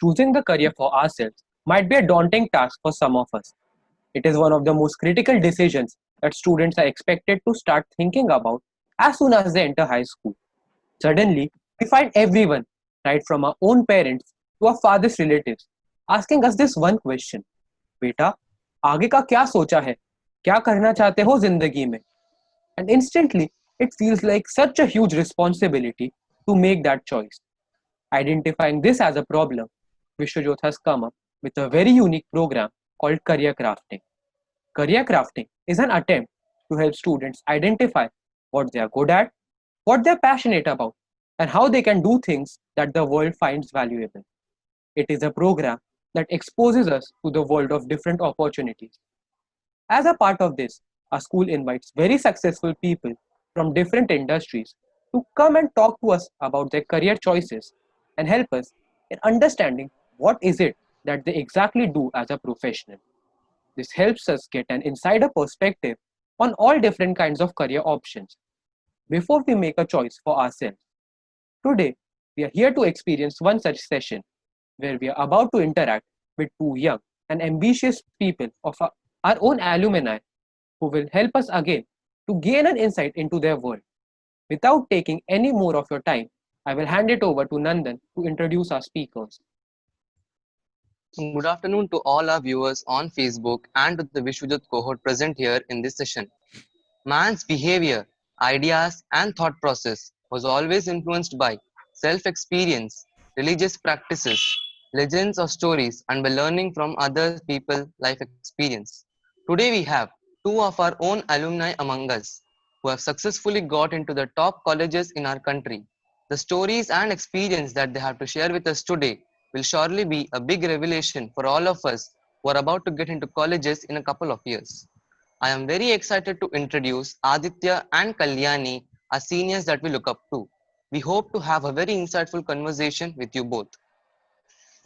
choosing the career for ourselves might be a daunting task for some of us. It is one of the most critical decisions that students are expected to start thinking about as soon as they enter high school. Suddenly, we find everyone, right from our own parents to our farthest relatives, asking us this one question: बेटा, आगे का क्या सोचा है? क्या करना चाहते हो जिंदगी में? And instantly, it feels like such a huge responsibility to make that choice. Identifying this as a problem, Vishwajot has come up with a very unique program called Career Crafting. Career crafting is an attempt to help students identify what they are good at, what they're passionate about, and how they can do things that the world finds valuable. It is a program that exposes us to the world of different opportunities. As a part of this, our school invites very successful people from different industries to come and talk to us about their career choices and help us in understanding what is it that they exactly do as a professional. This helps us get an insider perspective on all different kinds of career options before we make a choice for ourselves. Today, we are here to experience one such session where we are about to interact with two young and ambitious people of our own alumni who will help us again to gain an insight into their world. Without taking any more of your time, I will hand it over to Nandan to introduce our speakers. Good afternoon to all our viewers on Facebook and to the Vishwajit cohort present here in this session. Man's behavior, ideas, and thought process was always influenced by self experience, religious practices, legends or stories, and by learning from other people's life experience. Today, we have two of our own alumni among us who have successfully got into the top colleges in our country. The stories and experience that they have to share with us today will surely be a big revelation for all of us who are about to get into colleges in a couple of years. I am very excited to introduce Aditya and Kalyani as seniors that we look up to. We hope to have a very insightful conversation with you both.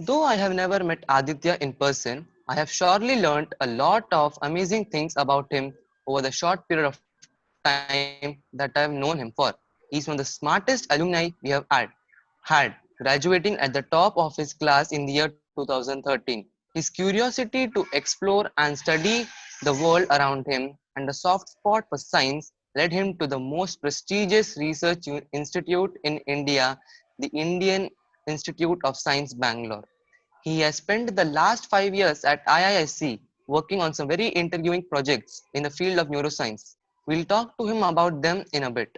Though I have never met Aditya in person, I have surely learned a lot of amazing things about him over the short period of time that I have known him for. He's one of the smartest alumni we have had, graduating at the top of his class in the year 2013. His curiosity to explore and study the world around him and a soft spot for science led him to the most prestigious research institute in India, the Indian Institute of Science, Bangalore. He has spent the last 5 years at IISc working on some very interviewing projects in the field of neuroscience. We'll talk to him about them in a bit.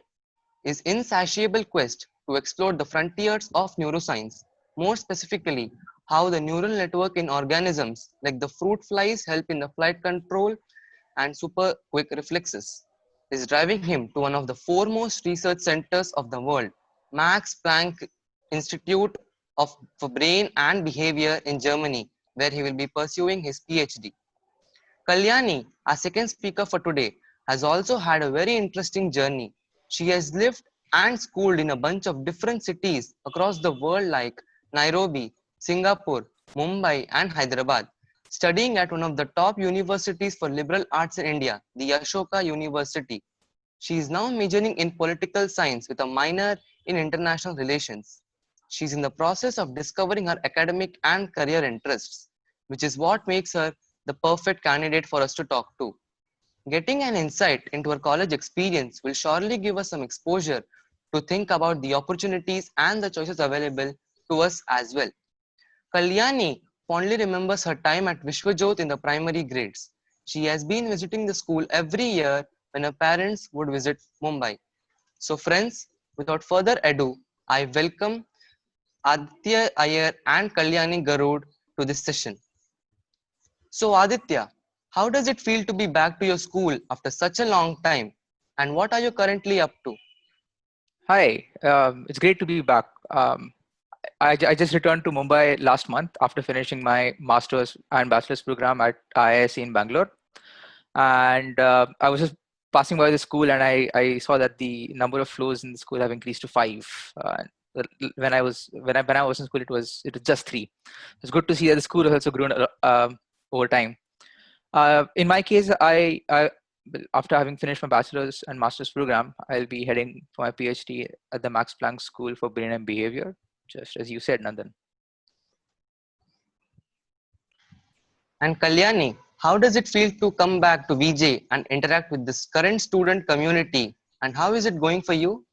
His insatiable quest to explore the frontiers of neuroscience, more specifically, how the neural network in organisms like the fruit flies help in the flight control and super quick reflexes, is driving him to one of the foremost research centers of the world, Max Planck Institute for Brain and Behavior in Germany, where he will be pursuing his PhD. Kalyani, our second speaker for today, has also had a very interesting journey. She has lived and schooled in a bunch of different cities across the world like Nairobi, Singapore, Mumbai, and Hyderabad, studying at one of the top universities for liberal arts in India, the Ashoka University. She is now majoring in political science with a minor in international relations. She is in the process of discovering her academic and career interests, which is what makes her the perfect candidate for us to talk to. Getting an insight into her college experience will surely give us some exposure to think about the opportunities and the choices available to us as well. Kalyani fondly remembers her time at Vishwajot in the primary grades. She has been visiting the school every year when her parents would visit Mumbai. So, friends, without further ado, I welcome Aditya Iyer and Kalyani Garud to this session. So, Aditya, how does it feel to be back to your school after such a long time? And what are you currently up to? Hi, it's great to be back. I just returned to Mumbai last month after finishing my master's and bachelor's program at IISc in Bangalore. And I was just passing by the school and I saw that the number of floors in the school have increased to five. When I was in school, it was just three. It's good to see that the school has also grown over time. In my case, after having finished my bachelor's and master's program, I'll be heading for my PhD at the Max Planck School for Brain and Behavior, just as you said, Nandan. And Kalyani, how does it feel to come back to VJ and interact with this current student community? And how is it going for you?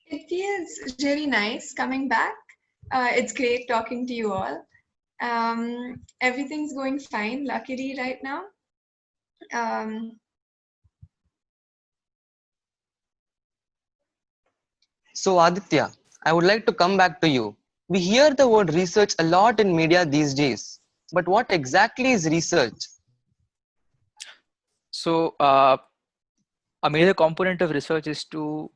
It feels really nice coming back. It's great talking to you all. Everything's going fine, luckily, right now. Um, So, Aditya, I would like to come back to you. We hear the word research a lot in media these days. But what exactly is research? So a major component of research is to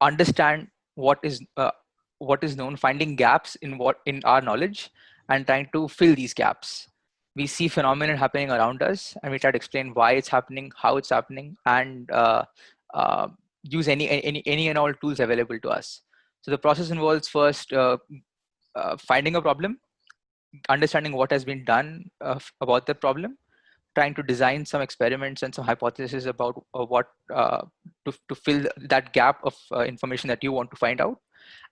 understand what is known, finding gaps in our knowledge and trying to fill these gaps. We see phenomena happening around us and we try to explain why it's happening, how it's happening, and uh, use any and all tools available to us. So the process involves first finding a problem, understanding what has been done about the problem, trying to design some experiments and some hypotheses about what to fill that gap of information that you want to find out,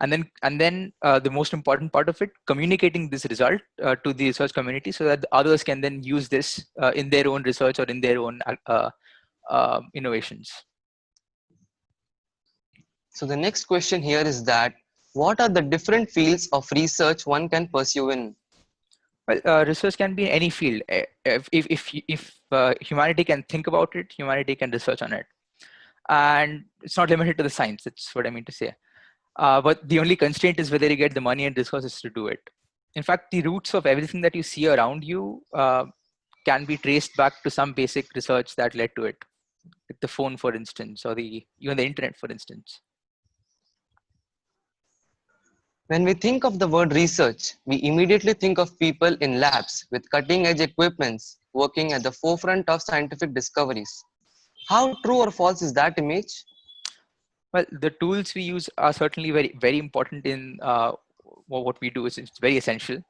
and then the most important part of it, communicating this result to the research community so that the others can then use this in their own research or in their own innovations. So, the next question here is that what are the different fields of research one can pursue in? Well, research can be in any field. If humanity can think about it, humanity can research on it, and it's not limited to the science. That's what I mean to say. But the only constraint is whether you get the money and resources to do it. In fact, the roots of everything that you see around you can be traced back to some basic research that led to it, like the phone, for instance, or even the internet, for instance. When we think of the word research, we immediately think of people in labs with cutting edge equipments working at the forefront of scientific discoveries. How true or false is that image? Well, the tools we use are certainly very important in what we do. It's very essential.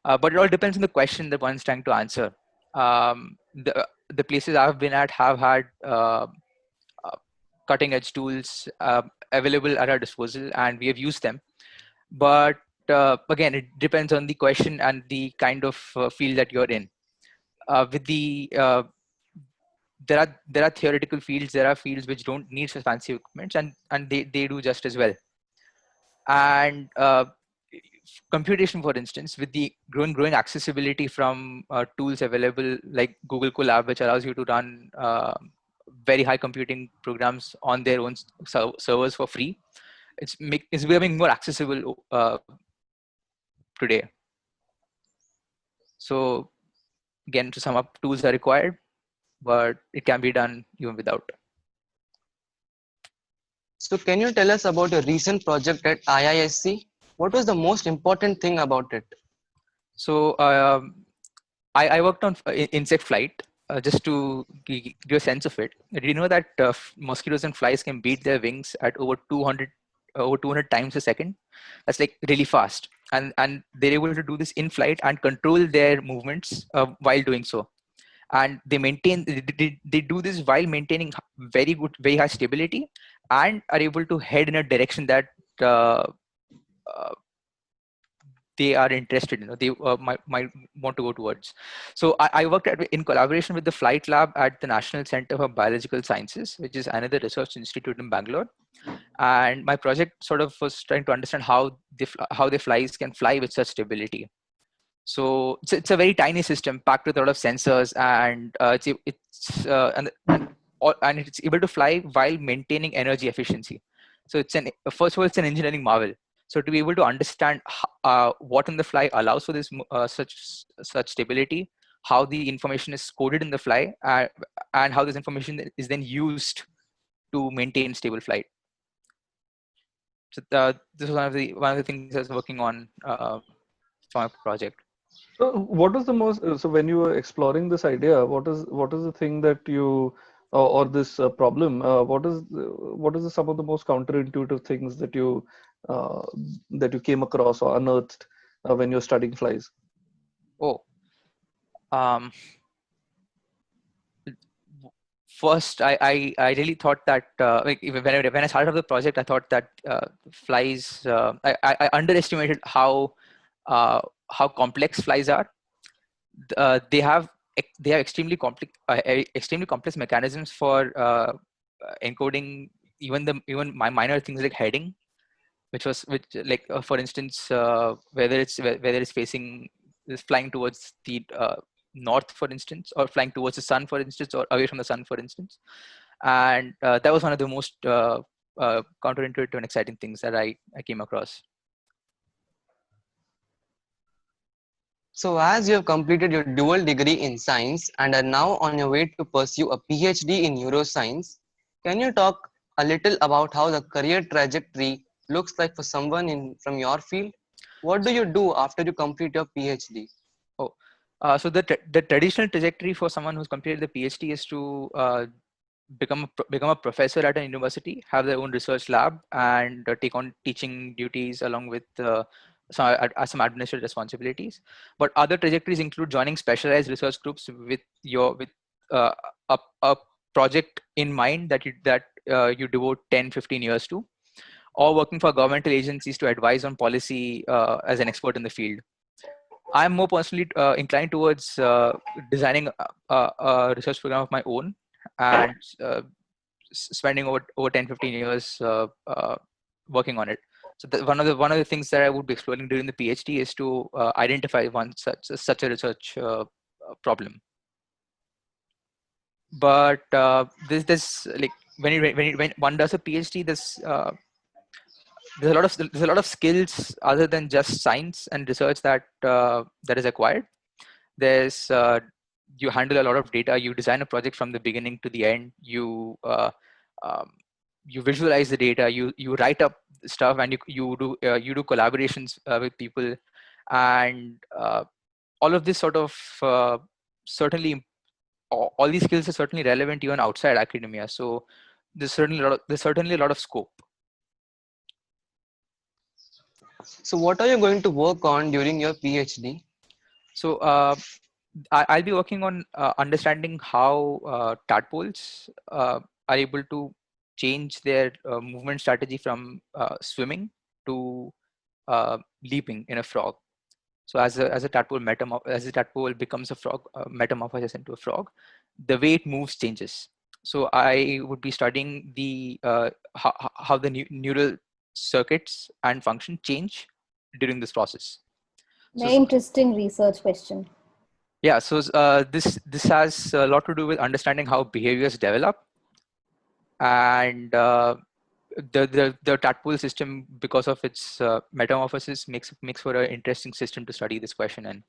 But it all depends on the question that one's trying to answer. The places I've been at have had uh, cutting edge tools available at our disposal, and we have used them. But again, it depends on the question and the kind of field that you're in. With the there are theoretical fields, there are fields which don't need such fancy equipment, and they do just as well. And computation, for instance, with the growing accessibility from tools available like Google Colab, which allows you to run very high computing programs on their own servers for free, it's becoming more accessible today. So again, to sum up, tools are required, but it can be done even without. So, can you tell us about your recent project at IISc? What was the most important thing about it? So I worked on insect flight. Just to give you a sense of it, do you know that mosquitoes and flies can beat their wings at over 200 times a second? That's like really fast, and they're able to do this in flight and control their movements while doing so. And they do this while maintaining very high stability, and are able to head in a direction that uh, uh, they are interested in, they might want to go towards. So I worked in collaboration with the Flight Lab at the National Center for Biological Sciences, which is another research institute in Bangalore. And my project sort of was trying to understand how the flies can fly with such stability. So it's a very tiny system packed with a lot of sensors, and and it's able to fly while maintaining energy efficiency. So first of all, it's an engineering marvel. So to be able to understand what in the fly allows for this such stability, how the information is coded in the fly, and how this information is then used to maintain stable flight. So this was one of the things I was working on for my project. So what is the most, so when you were exploring this idea, what is the thing that you, or this problem, what is some of the most counterintuitive things uh, that you came across or unearthed when you're studying flies? Oh, um, first, I really thought that like when I started the project, I thought that flies. I underestimated how complex flies are. they have extremely complex mechanisms for encoding even my minor things like heading, which like for instance whether it's facing is flying towards the north, for instance, or flying towards the sun, for instance, or away from the sun, for instance. And that was one of the most counterintuitive and exciting things that I came across. So, as you have completed your dual degree in science and are now on your way to pursue a PhD in neuroscience, can you talk a little about how the career trajectory looks like for someone from your field? What do you do after you complete your PhD? Oh, so the traditional trajectory for someone who's completed the PhD is to become a professor at a university, have their own research lab, and take on teaching duties along with some administrative responsibilities. But other trajectories include joining specialized research groups with uh, a project in mind that you devote 10-15 years to, or working for governmental agencies to advise on policy as an expert in the field. I'm more personally inclined towards designing a research program of my own, and spending over 10-15 years working on it. So one of the things that I would be exploring during the PhD is to identify one such a research problem. But this like when one does a PhD, there's a lot of skills other than just science and research that is acquired. There's You handle a lot of data, you design a project from the beginning to the end, um, you visualize the data, you write up stuff, and you do collaborations with people, and all of this sort of certainly all these skills are certainly relevant even outside academia. So there's certainly a lot of scope. So, what are you going to work on during your PhD? So I'll be working on understanding how tadpoles are able to change their movement strategy from swimming to leaping in a frog. So as a tadpole becomes a frog, metamorphoses into a frog, the way it moves changes. So I would be studying how the neural circuits and function change during this process. So Very interesting research question. yeah, so this has a lot to do with understanding how behaviors develop, and the tadpole system, because of its metamorphosis, makes for an interesting system to study this question in.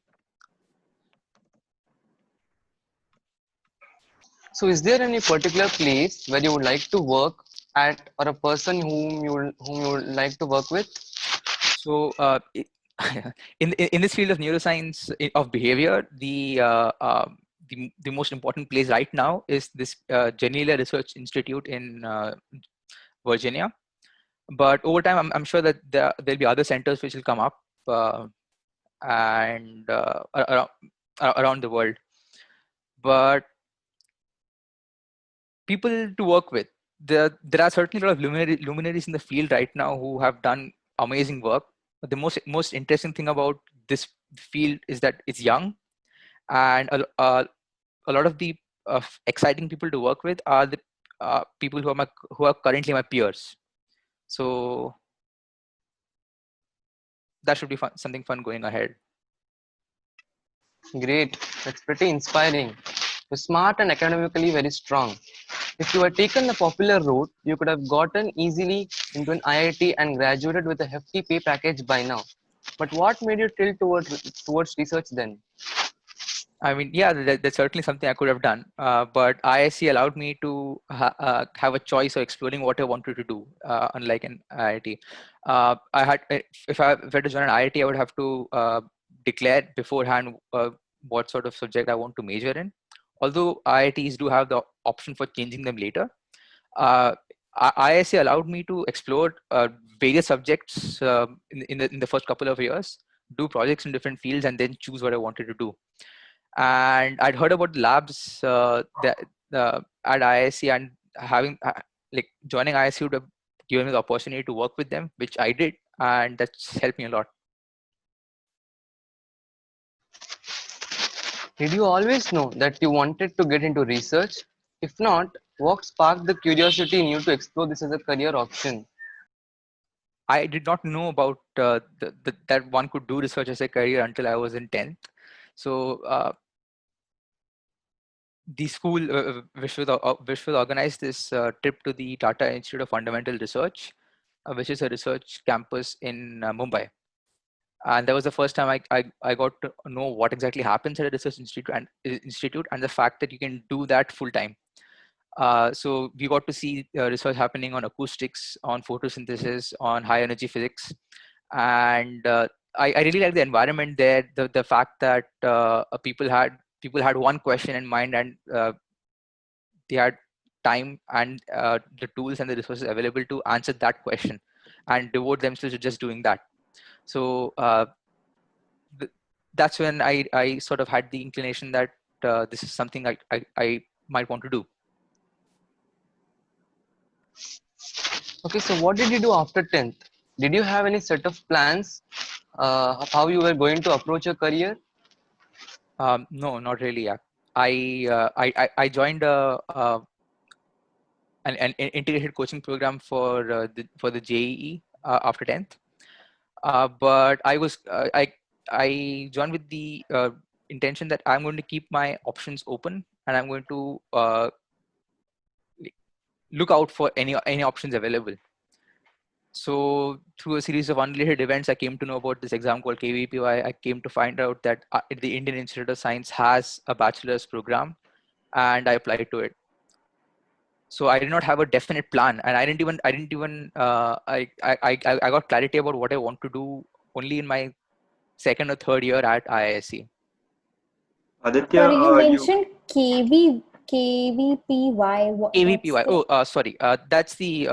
So, is there any particular place where you would like to work at, or a person whom you would like to work with? So in this field of neuroscience of behavior, the most important place right now is this Geneva Research Institute in Virginia. But over time, I'm sure that there'll be other centers which will come up and around the world. But people to work with, there are certainly a lot of luminaries in the field right now who have done amazing work. But the most interesting thing about this field is that it's young, and a lot of the exciting people to work with are the people who are currently my peers. So that should be something fun going ahead. Great, that's pretty inspiring. You're smart and academically very strong. If you had taken the popular route, you could have gotten easily into an IIT and graduated with a hefty pay package by now. But what made you tilt towards research then? I mean, yeah, that's certainly something I could have done. But ISC allowed me to have a choice of exploring what I wanted to do, unlike an IIT. If I were to join an IIT, I would have to declare beforehand what sort of subject I want to major in. Although IITs do have the option for changing them later, ISC allowed me to explore various subjects in the first couple of years, do projects in different fields, and then choose what I wanted to do. And I'd heard about the labs at ISC, and like joining ISC would have given me the opportunity to work with them, which I did, and that's helped me a lot. Did you always know that you wanted to get into research? If not, what sparked the curiosity in you to explore this as a career option? I did not know about that one could do research as a career until I was in 10th. So the school, Vishwa organized this trip to the Tata Institute of Fundamental Research, which is a research campus in Mumbai. And that was the first time I got to know what exactly happens at a research institute and the fact that you can do that full time. So we got to see research happening on acoustics, on photosynthesis, on high energy physics, and I really like the environment there. The fact that people had one question in mind, and they had time and the tools and the resources available to answer that question and devote themselves to just doing that. So that's when I sort of had the inclination that this is something I might want to do. Okay, so what did you do after 10th? Did you have any set of plans of how you were going to approach your career? No, not really. Yeah. I joined an integrated coaching program for the JEE after 10th. But I joined with the intention that I'm going to keep my options open, and I'm going to look out for any options available. So through a series of unrelated events, I came to know about this exam called KVPY. I came to find out that the Indian Institute of Science has a bachelor's program, and I applied to it. So I did not have a definite plan, and I got clarity about what I want to do only in my second or third year at IISc. Sorry, Aditya, you you mentioned KVPY. What's KVPY. the? Oh, sorry. That's the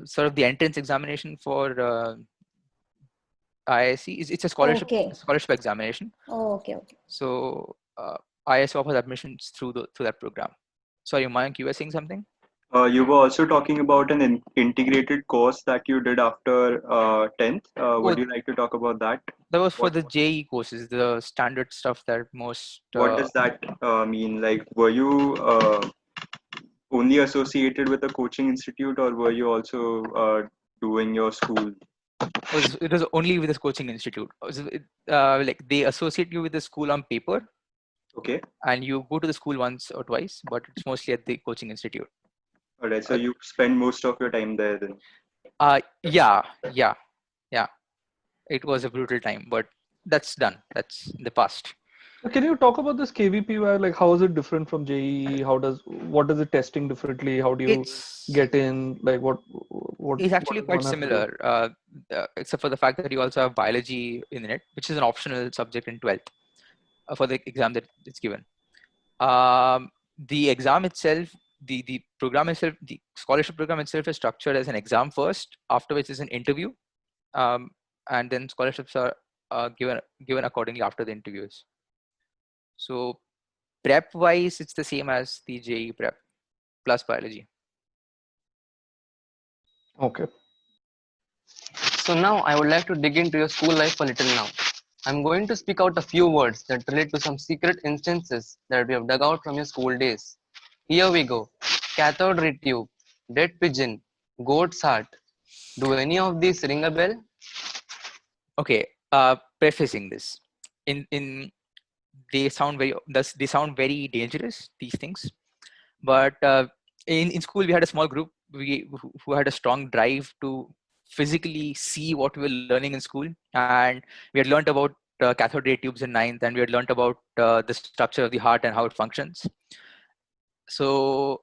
sort of the entrance examination for IISc. It's a Okay. scholarship examination. Oh, okay. So IISc offers admissions through that program. Sorry, Mayank, you were saying something? you were also talking about an integrated course that you did after 10th. Oh, Would you like to talk about that? that was for What the JE courses, the standard stuff that most. what does that mean? Like, were you only associated with a coaching institute, or were you also doing your school? It was only with this coaching institute. Like they associate you with the school on paper, Okay. and you go to the school once or twice, but it's mostly at the coaching institute. All right. So Uh, you spend most of your time there then. yeah. It was a brutal time, but that's done. That's in the past. So can you talk about this KVPY? Like, how is it different from JEE? What is it testing differently? How do you It's get in? Like, it's what actually does quite one have to do? similar, except for the fact that you also have biology in it, which is an optional subject in 12th for the exam that it's given. The exam itself, the program itself, the scholarship program itself is structured as an exam first, after which is an interview, and then scholarships are given accordingly after the interviews. So prep wise, it's the same as the JE prep plus biology. Okay. So now I would like to dig into your school life a little now. I'm going to speak out a few words that relate to some secret instances that we have dug out from your school days. Here we go. Cathode ray tube, dead pigeon, goat's heart. Do any of these ring a bell? Okay, prefacing this, in they sound very dangerous, these things, but in school we had a small group who had a strong drive to physically see what we were learning in school, and we had learned about cathode ray tubes in ninth, and we had learned about the structure of the heart and how it functions. So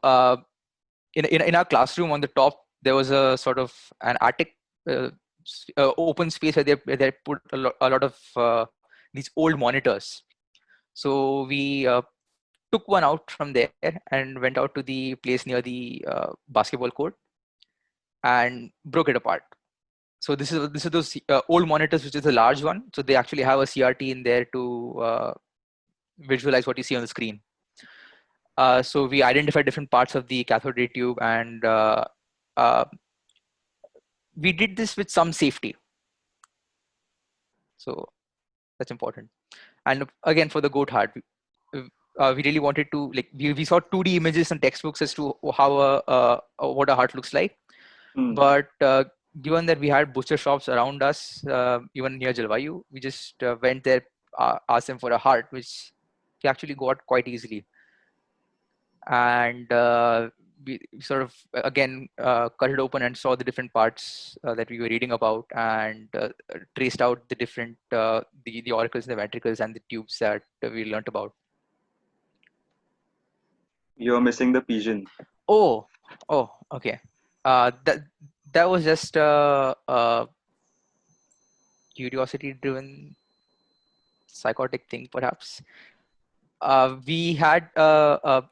in our classroom, on the top there was a sort of an attic, open space where they put a lot of these old monitors. So we took one out from there and went out to the place near the basketball court and broke it apart. So this is those old monitors, which is a large one. So they actually have a CRT in there to visualize what you see on the screen. So we identified different parts of the cathode ray tube, and uh, we did this with some safety. So that's important. And again, for the goat heart, we really wanted to, like, we saw 2D images and textbooks as to how what a heart looks like. Hmm. But given that we had butcher shops around us, even near Jalvayu, we just went there, asked them for a heart, which we actually got quite easily. And we sort of again cut it open and saw the different parts that we were reading about, and traced out the different the auricles, the ventricles, and the tubes that we learnt about. You're missing the pigeon. Oh, okay. That was just a curiosity-driven psychotic thing, perhaps. We had a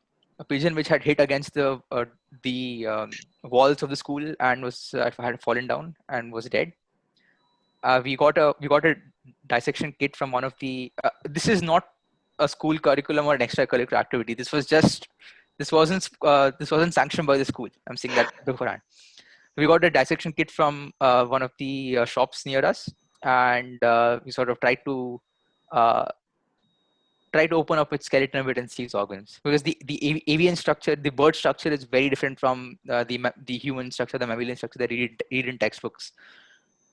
pigeon which had hit against the walls of the school and had fallen down and was dead. We got a dissection kit from one of the. This is not a school curriculum or an extracurricular activity. This wasn't sanctioned by the school. I'm saying that beforehand. We got a dissection kit from one of the shops near us, and we sort of uh, tried to open up its skeleton a bit and see its organs, because the avian structure, the bird structure, is very different from the human structure, the mammalian structure that read in textbooks.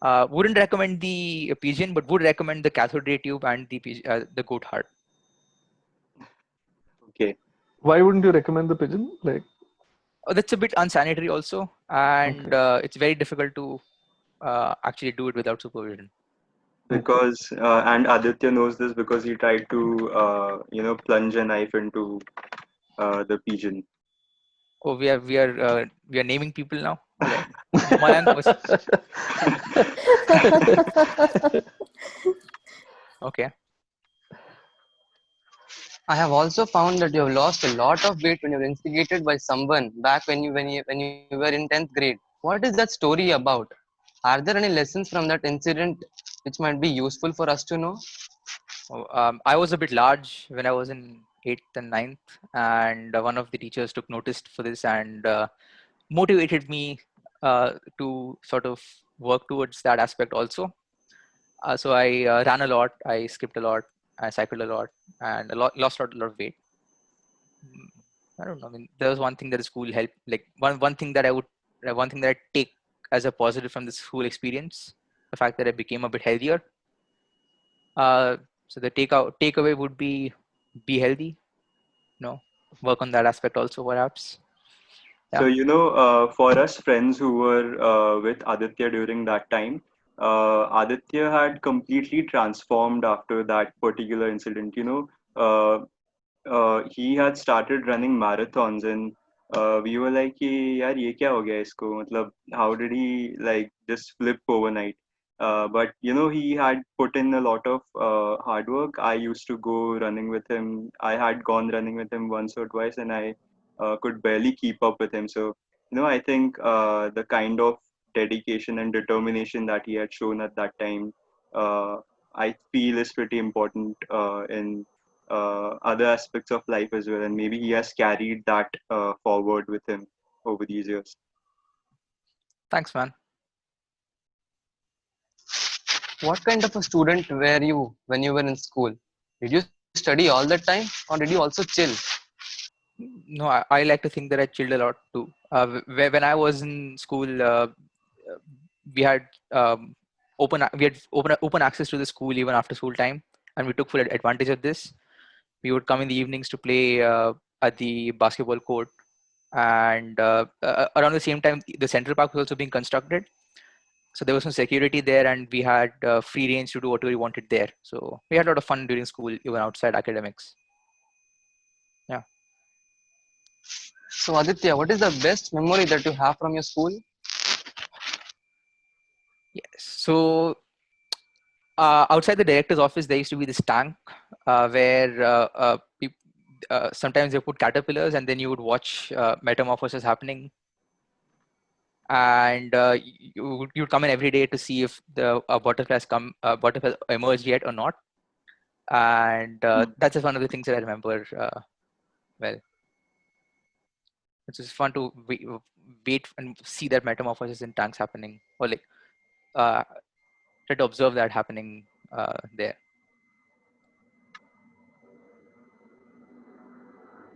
Wouldn't recommend the pigeon, but would recommend the cathode ray tube and the goat heart. Okay. Why wouldn't you recommend the pigeon? Like, That's a bit unsanitary also, and okay. it's very difficult to actually do it without supervision. Because and Aditya knows this because he tried to plunge a knife into the pigeon. Oh, we are naming people now. Okay. Mayank was okay. I have also found that you have lost a lot of weight when you were instigated by someone back when you were in 10th grade. What is that story about? Are there any lessons from that incident which might be useful for us to know? I was a bit large when I was in eighth and ninth, and one of the teachers took notice for this and motivated me to sort of work towards that aspect also. So I ran a lot, I skipped a lot, I cycled a lot, and lost a lot of weight. I don't know. I mean, there was one thing that the school helped, like one thing that one thing that I take as a positive from the school experience, the fact that I became a bit healthier. Uh, so the takeaway would be healthy, work on that aspect also, perhaps. So, Yeah. for us friends who were with Aditya during that time, Aditya had completely transformed after that particular incident. He had started running marathons, and we were like, कि यार ये क्या हो गया इसको? मतलब, how did he like just flip overnight? But he had put in a lot of hard work. I used to go running with him. I had gone running with him once or twice, and I could barely keep up with him. So, I think the kind of dedication and determination that he had shown at that time, I feel is pretty important in other aspects of life as well, and maybe he has carried that forward with him over these years. Thanks, man. What kind of a student were you when you were in school? Did you study all the time or did you also chill? No, I like to think that I chilled a lot too. When I was in school, we had open access to the school even after school time, and we took full advantage of this. We would come in the evenings to play at the basketball court, and around the same time, the Central Park was also being constructed. So there was some security there, and we had free range to do whatever we wanted there. So we had a lot of fun during school, even outside academics. Yeah. So Aditya, what is the best memory that you have from your school? Yes. So outside the director's office, there used to be this tank where sometimes they put caterpillars, and then you would watch metamorphosis happening. And you'd come in every day to see if the butterfly emerged yet or not. And that's just one of the things that I remember well. It's just fun to wait and see that metamorphosis in tanks happening, or like try to observe that happening there.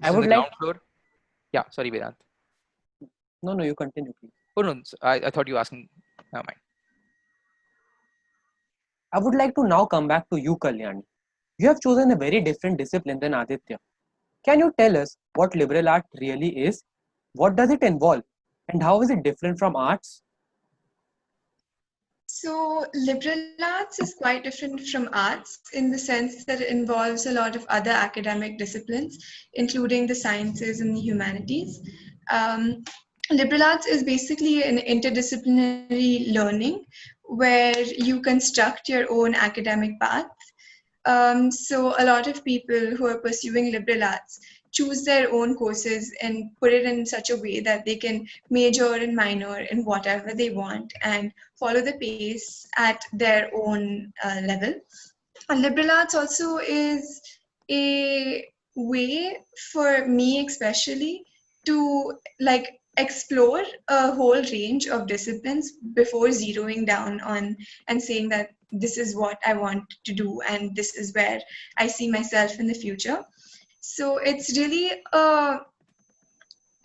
This is would the like ground floor. Yeah, sorry, Vedant. no, you continue, please. Oh no, I thought you were asking. Never mind. I would like to now come back to you, Kalyani. You have chosen a very different discipline than Aditya. Can you tell us what liberal art really is? What does it involve? And how is it different from arts? So, liberal arts is quite different from arts in the sense that it involves a lot of other academic disciplines, including the sciences and the humanities. Um, Liberal arts is basically an interdisciplinary learning where you construct your own academic path. So a lot of people who are pursuing liberal arts choose their own courses and put it in such a way that they can major and minor in whatever they want and follow the pace at their own level. And liberal arts also is a way for me especially to like explore a whole range of disciplines before zeroing down on and saying that this is what I want to do and this is where I see myself in the future. So it's really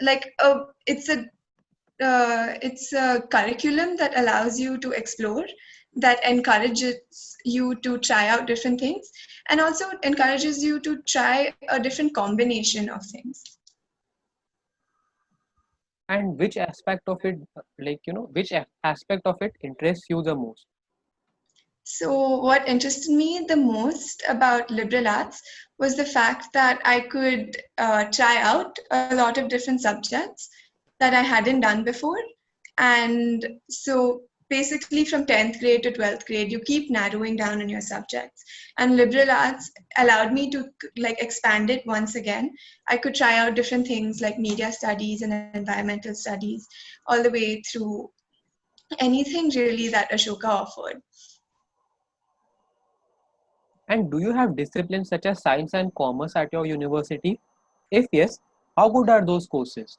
like a it's a curriculum that allows you to explore, that encourages you to try out different things, and also encourages you to try a different combination of things. And which aspect of it, aspect of it interests you the most? So, what interested me the most about liberal arts was the fact that I could try out a lot of different subjects that I hadn't done before. And so, basically, from 10th grade to 12th grade, you keep narrowing down on your subjects. And liberal arts allowed me to like expand it once again. I could try out different things like media studies and environmental studies, all the way through anything really that Ashoka offered. And do you have disciplines such as science and commerce at your university? If yes, how good are those courses?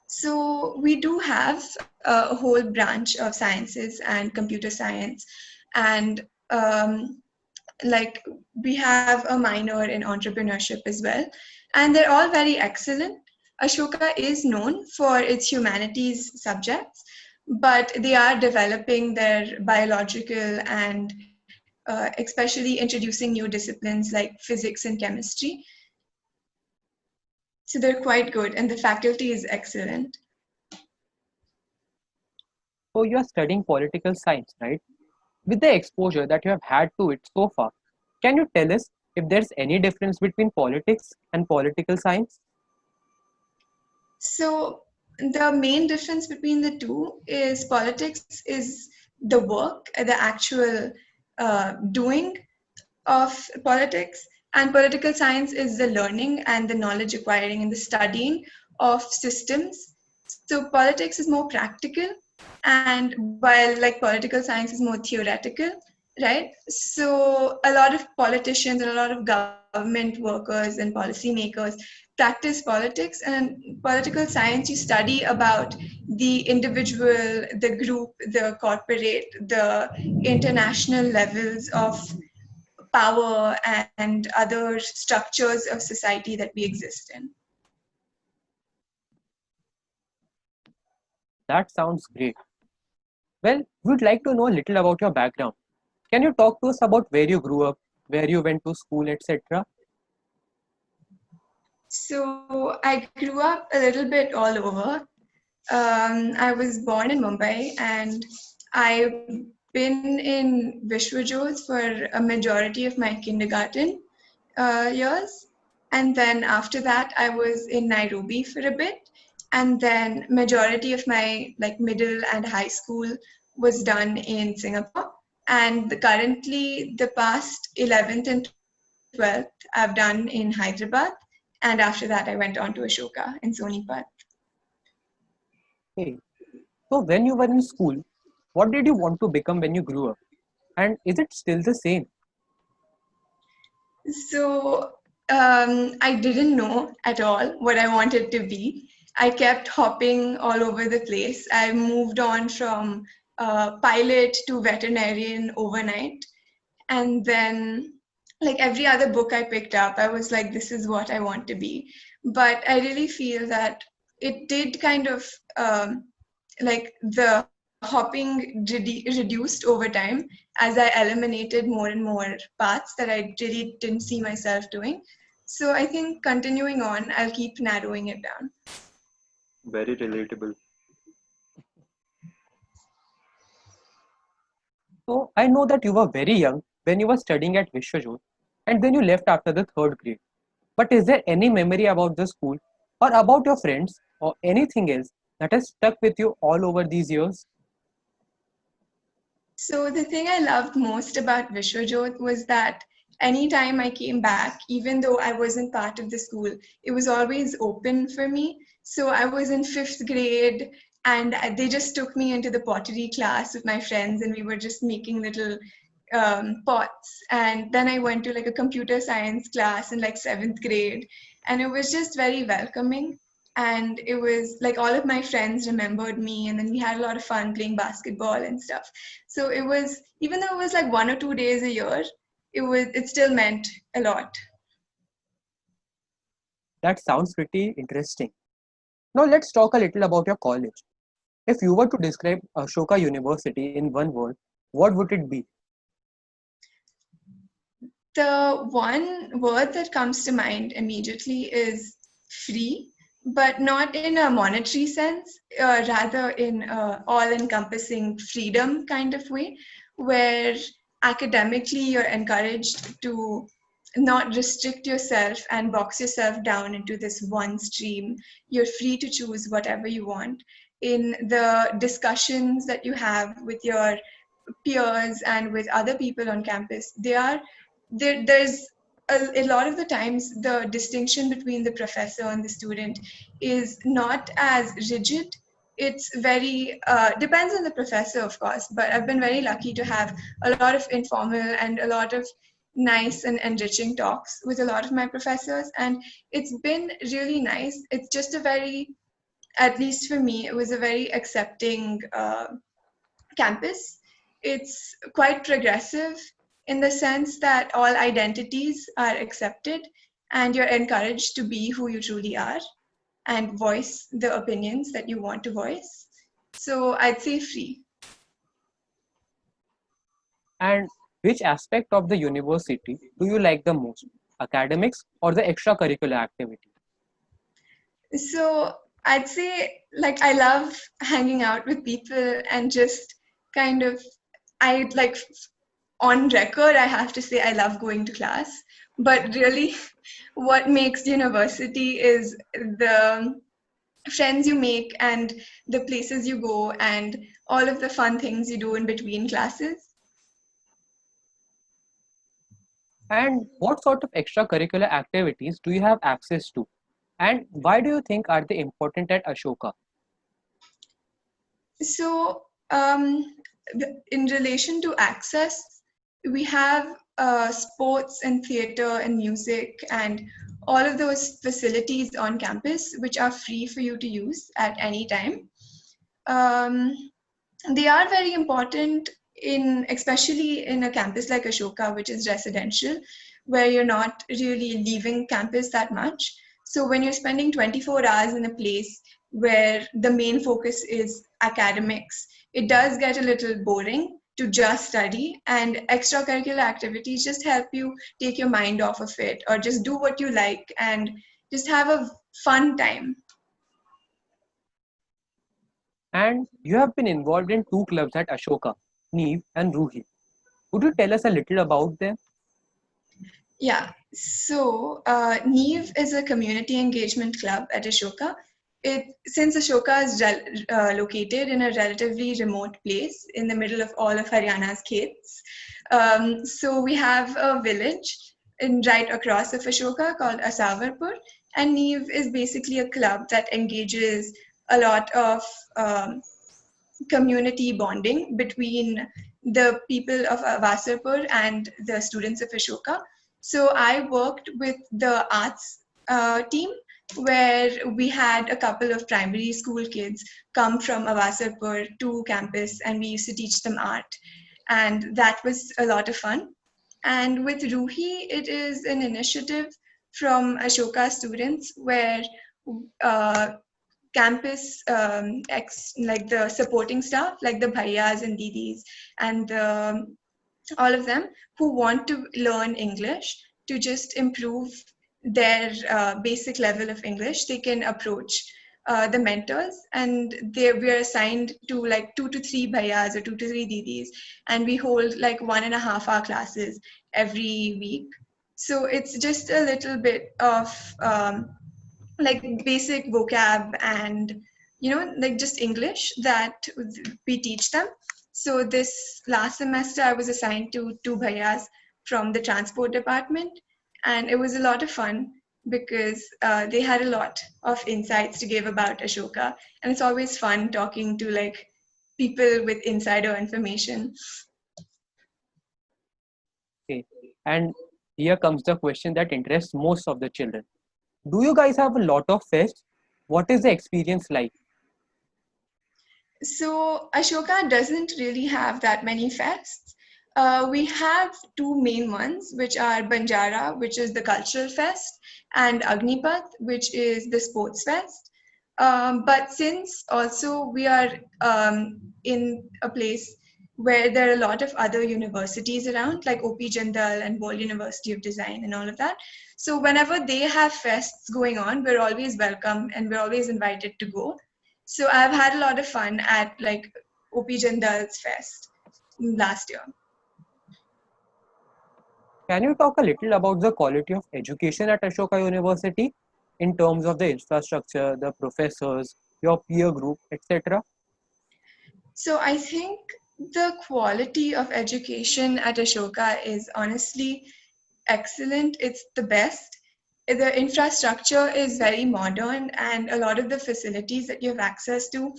So we do have a whole branch of sciences and computer science, and like we have a minor in entrepreneurship as well, and they're all very excellent. Ashoka is known for its humanities subjects, but they are developing their biological and especially introducing new disciplines like physics and chemistry. So they're quite good, and the faculty is excellent. So you are studying political science, right? With the exposure that you have had to it so far, can you tell us if there's any difference between politics and political science? So the main difference between the two is politics is the work, the actual doing of politics, and political science is the learning and the knowledge acquiring and the studying of systems. So politics is more practical, and while like political science is more theoretical, right? So a lot of politicians and a lot of government workers and policymakers practice politics, and political science you study about the individual, the group, the corporate, the international levels of power and other structures of society that we exist in. That sounds great. Well, we'd like to know a little about your background. Can you talk to us about where you grew up, where you went to school, etc.? So I grew up a little bit all over. I was born in Mumbai, and I've been in Vishwajot for a majority of my kindergarten years. And then after that, I was in Nairobi for a bit. And then majority of my like middle and high school was done in Singapore. And currently, the past 11th and 12th, I've done in Hyderabad. And after that, I went on to Ashoka in Sonipat. Okay. So when you were in school, what did you want to become when you grew up? And is it still the same? So I didn't know at all what I wanted to be. I kept hopping all over the place. I moved on from pilot to veterinarian overnight. And then like every other book I picked up, I was like, this is what I want to be. But I really feel that it did kind of like the hopping reduced over time as I eliminated more and more paths that I really didn't see myself doing. So I think continuing on, I'll keep narrowing it down. Very relatable. So I know that you were very young when you were studying at Vishwajot and then you left after the third grade. But is there any memory about the school or about your friends or anything else that has stuck with you all over these years? So the thing I loved most about Vishwajot was that anytime I came back, even though I wasn't part of the school, it was always open for me. So I was in fifth grade and they just took me into the pottery class with my friends and we were just making little pots. And then I went to like a computer science class in like seventh grade and it was just very welcoming. And it was like all of my friends remembered me and then we had a lot of fun playing basketball and stuff. So it was, even though it was like 1 or 2 days a year, it still meant a lot. That sounds pretty interesting. Now let's talk a little about your college. If you were to describe Ashoka University in one word, what would it be? The one word that comes to mind immediately is free, but not in a monetary sense, rather in a all-encompassing freedom kind of way, where academically you're encouraged to not restrict yourself and box yourself down into this one stream. You're free to choose whatever you want. In the discussions that you have with your peers and with other people on campus, there's a lot of the times the distinction between the professor and the student is not as rigid. It's very depends on the professor, of course, but I've been very lucky to have a lot of informal and a lot of nice and enriching talks with a lot of my professors, and it's been really nice. It's just a very, at least for me, it was a very accepting campus. It's quite progressive in the sense that all identities are accepted and you're encouraged to be who you truly are and voice the opinions that you want to voice. So I'd say free. And which aspect of the university do you like the most? Academics or the extracurricular activity? So I'd say like I love hanging out with people and just kind of, I like, on record, I have to say I love going to class, but really what makes university is the friends you make and the places you go and all of the fun things you do in between classes. And what sort of extracurricular activities do you have access to? And why do you think are they important at Ashoka? So in relation to access, we have sports and theater and music and all of those facilities on campus which are free for you to use at any time. Um, they are very important in, especially in a campus like Ashoka, which is residential, where you're not really leaving campus that much. So when you're spending 24 hours in a place where the main focus is academics, it does get a little boring to just study, and extracurricular activities just help you take your mind off of it or just do what you like and just have a fun time. And you have been involved in two clubs at Ashoka, Neve and Ruhi. Would you tell us a little about them? Yeah, so Neve is a community engagement club at Ashoka. Since Ashoka is located in a relatively remote place in the middle of all of Haryana's khets, so we have a village right across of Ashoka called Asawarpur, and Neve is basically a club that engages a lot of community bonding between the people of Vasarpur and the students of Ashoka. So I worked with the arts team where we had a couple of primary school kids come from Avasarpur to campus and we used to teach them art. And that was a lot of fun. And with Ruhi, it is an initiative from Ashoka students where uh, campus like the supporting staff, like the bhaiyas and didis and all of them who want to learn English to just improve their basic level of English, they can approach the mentors, and we are assigned to like 2 to 3 bhaiyas or 2 to 3 didis, and we hold like 1.5 hour classes every week. So it's just a little bit of like basic vocab and like just English that we teach them. So this last semester I was assigned to 2 bhaiyas from the transport department, and it was a lot of fun because they had a lot of insights to give about Ashoka, and it's always fun talking to like people with insider information. Okay. And here comes the question that interests most of the children. Do you guys have a lot of fests? What is the experience like? So Ashoka doesn't really have that many fests. We have two main ones, which are Banjara, which is the cultural fest, and Agnipath, which is the sports fest. But since also we are in a place where there are a lot of other universities around, like OP Jindal and World University of Design and all of that. So whenever they have fests going on, we're always welcome and we're always invited to go. So I've had a lot of fun at like OP Jindal's fest last year. Can you talk a little about the quality of education at Ashoka University in terms of the infrastructure, the professors, your peer group, etc.? So I think the quality of education at Ashoka is honestly excellent. It's the best. The infrastructure is very modern, and a lot of the facilities that you have access to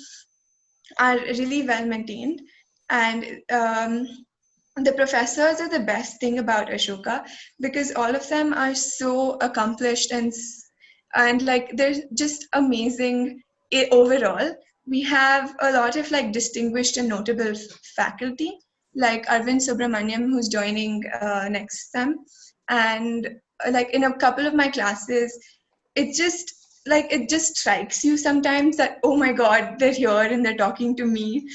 are really well maintained. And the professors are the best thing about Ashoka because all of them are so accomplished and like they're just amazing overall. We have a lot of like distinguished and notable faculty like Arvind Subramaniam, who's joining next sem, and like in a couple of my classes, it just strikes you sometimes that oh my god, they're here and they're talking to me.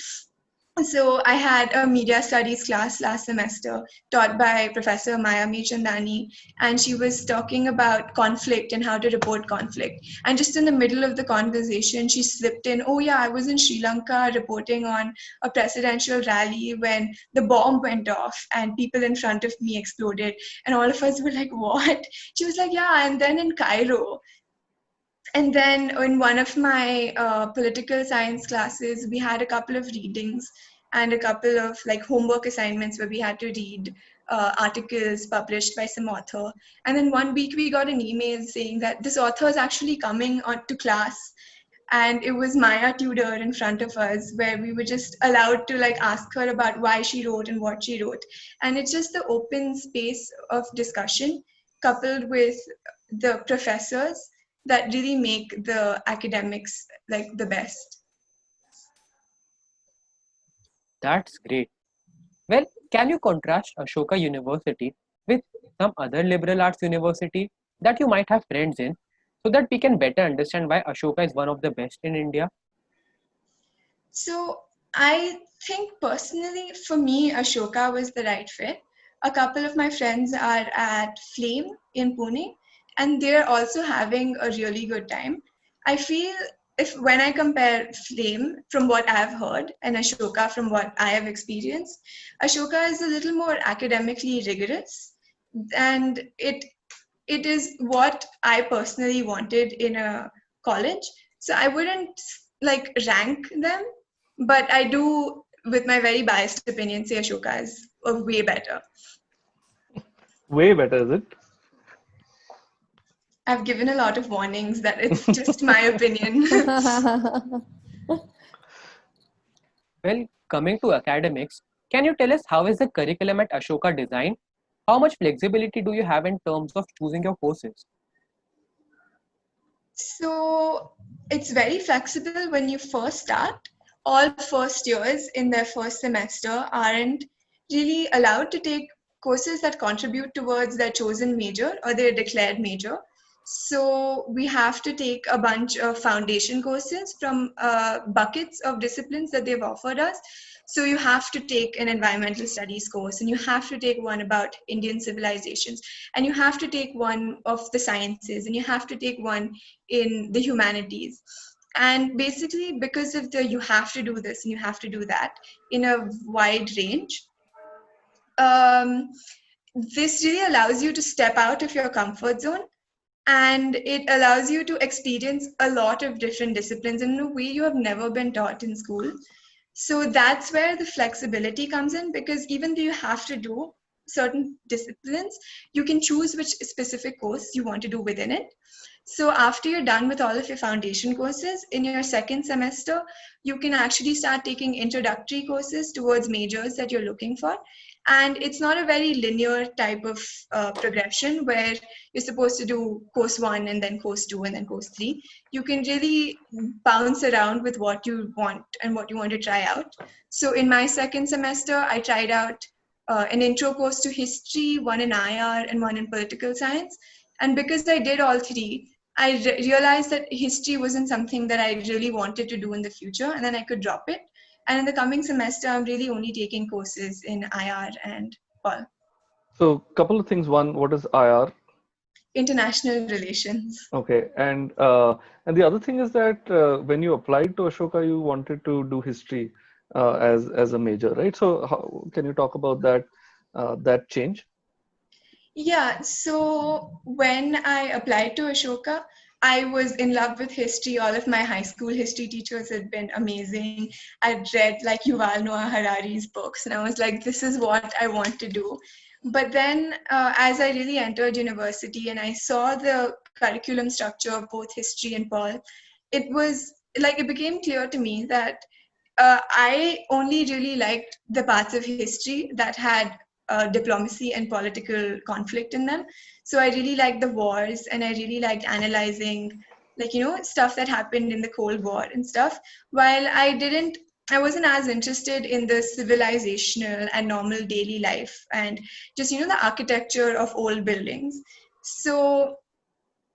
So I had a media studies class last semester taught by Professor Maya Mirchandani, and she was talking about conflict and how to report conflict. And just in the middle of the conversation, she slipped in, oh yeah, I was in Sri Lanka reporting on a presidential rally when the bomb went off and people in front of me exploded. And all of us were like, what? She was like, yeah, and then in Cairo. And then in one of my political science classes, we had a couple of readings and a couple of like homework assignments where we had to read articles published by some author. And then one week we got an email saying that this author is actually coming on to class. And it was Maya Tudor in front of us where we were just allowed to like ask her about why she wrote and what she wrote. And it's just the open space of discussion coupled with the professors that really make the academics like the best. That's great. Well, can you contrast Ashoka University with some other liberal arts university that you might have friends in so that we can better understand why Ashoka is one of the best in India? So I think personally for me, Ashoka was the right fit. A couple of my friends are at Flame in Pune, and they're also having a really good time. I feel if when I compare Flame from what I've heard and Ashoka from what I have experienced, Ashoka is a little more academically rigorous, and it is what I personally wanted in a college. So I wouldn't like rank them, but I do, with my very biased opinion, say Ashoka is way better. Way better, is it? I've given a lot of warnings that it's just my opinion. Well, coming to academics, can you tell us how is the curriculum at Ashoka designed? How much flexibility do you have in terms of choosing your courses? So it's very flexible when you first start. All first years in their first semester aren't really allowed to take courses that contribute towards their chosen major or their declared major. So we have to take a bunch of foundation courses from buckets of disciplines that they've offered us. So you have to take an environmental studies course, and you have to take one about Indian civilizations, and you have to take one of the sciences, and you have to take one in the humanities. And basically, because of the you have to do this and you have to do that in a wide range, um, this really allows you to step out of your comfort zone, and it allows you to experience a lot of different disciplines in a way you have never been taught in school. So that's where the flexibility comes in, because even though you have to do certain disciplines, you can choose which specific course you want to do within it. So after you're done with all of your foundation courses, in your second semester, you can actually start taking introductory courses towards majors that you're looking for. And it's not a very linear type of progression where you're supposed to do course 1 and then course 2 and then course 3. You can really bounce around with what you want and what you want to try out. So in my second semester, I tried out an intro course to history, one in IR and one in political science. And because I did all three, I realized that history wasn't something that I really wanted to do in the future, and then I could drop it. And in the coming semester, I'm really only taking courses in IR and Pol, So, couple of things. One, what is IR? international relations. Okay, and the other thing is that when you applied to Ashoka, you wanted to do history as a major, right? So, how can you talk about that change? Yeah, so when I applied to Ashoka, I was in love with history. All of my high school history teachers had been amazing. I'd read like Yuval Noah Harari's books, and I was like, this is what I want to do. But then, as I really entered university and I saw the curriculum structure of both history and Pol, it was like it became clear to me that I only really liked the parts of history that had diplomacy and political conflict in them. So I really liked the wars, and I really liked analyzing, like, stuff that happened in the Cold War and stuff. While I wasn't as interested in the civilizational and normal daily life and just, the architecture of old buildings. So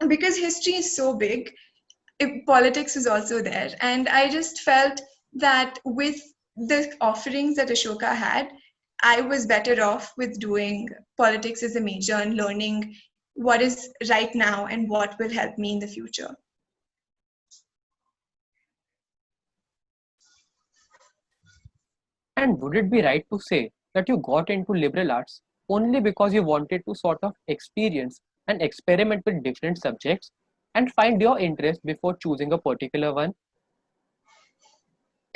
because history is so big, politics was also there. And I just felt that with the offerings that Ashoka had, I was better off with doing politics as a major and learning what is right now and what will help me in the future. And would it be right to say that you got into liberal arts only because you wanted to sort of experience and experiment with different subjects and find your interest before choosing a particular one?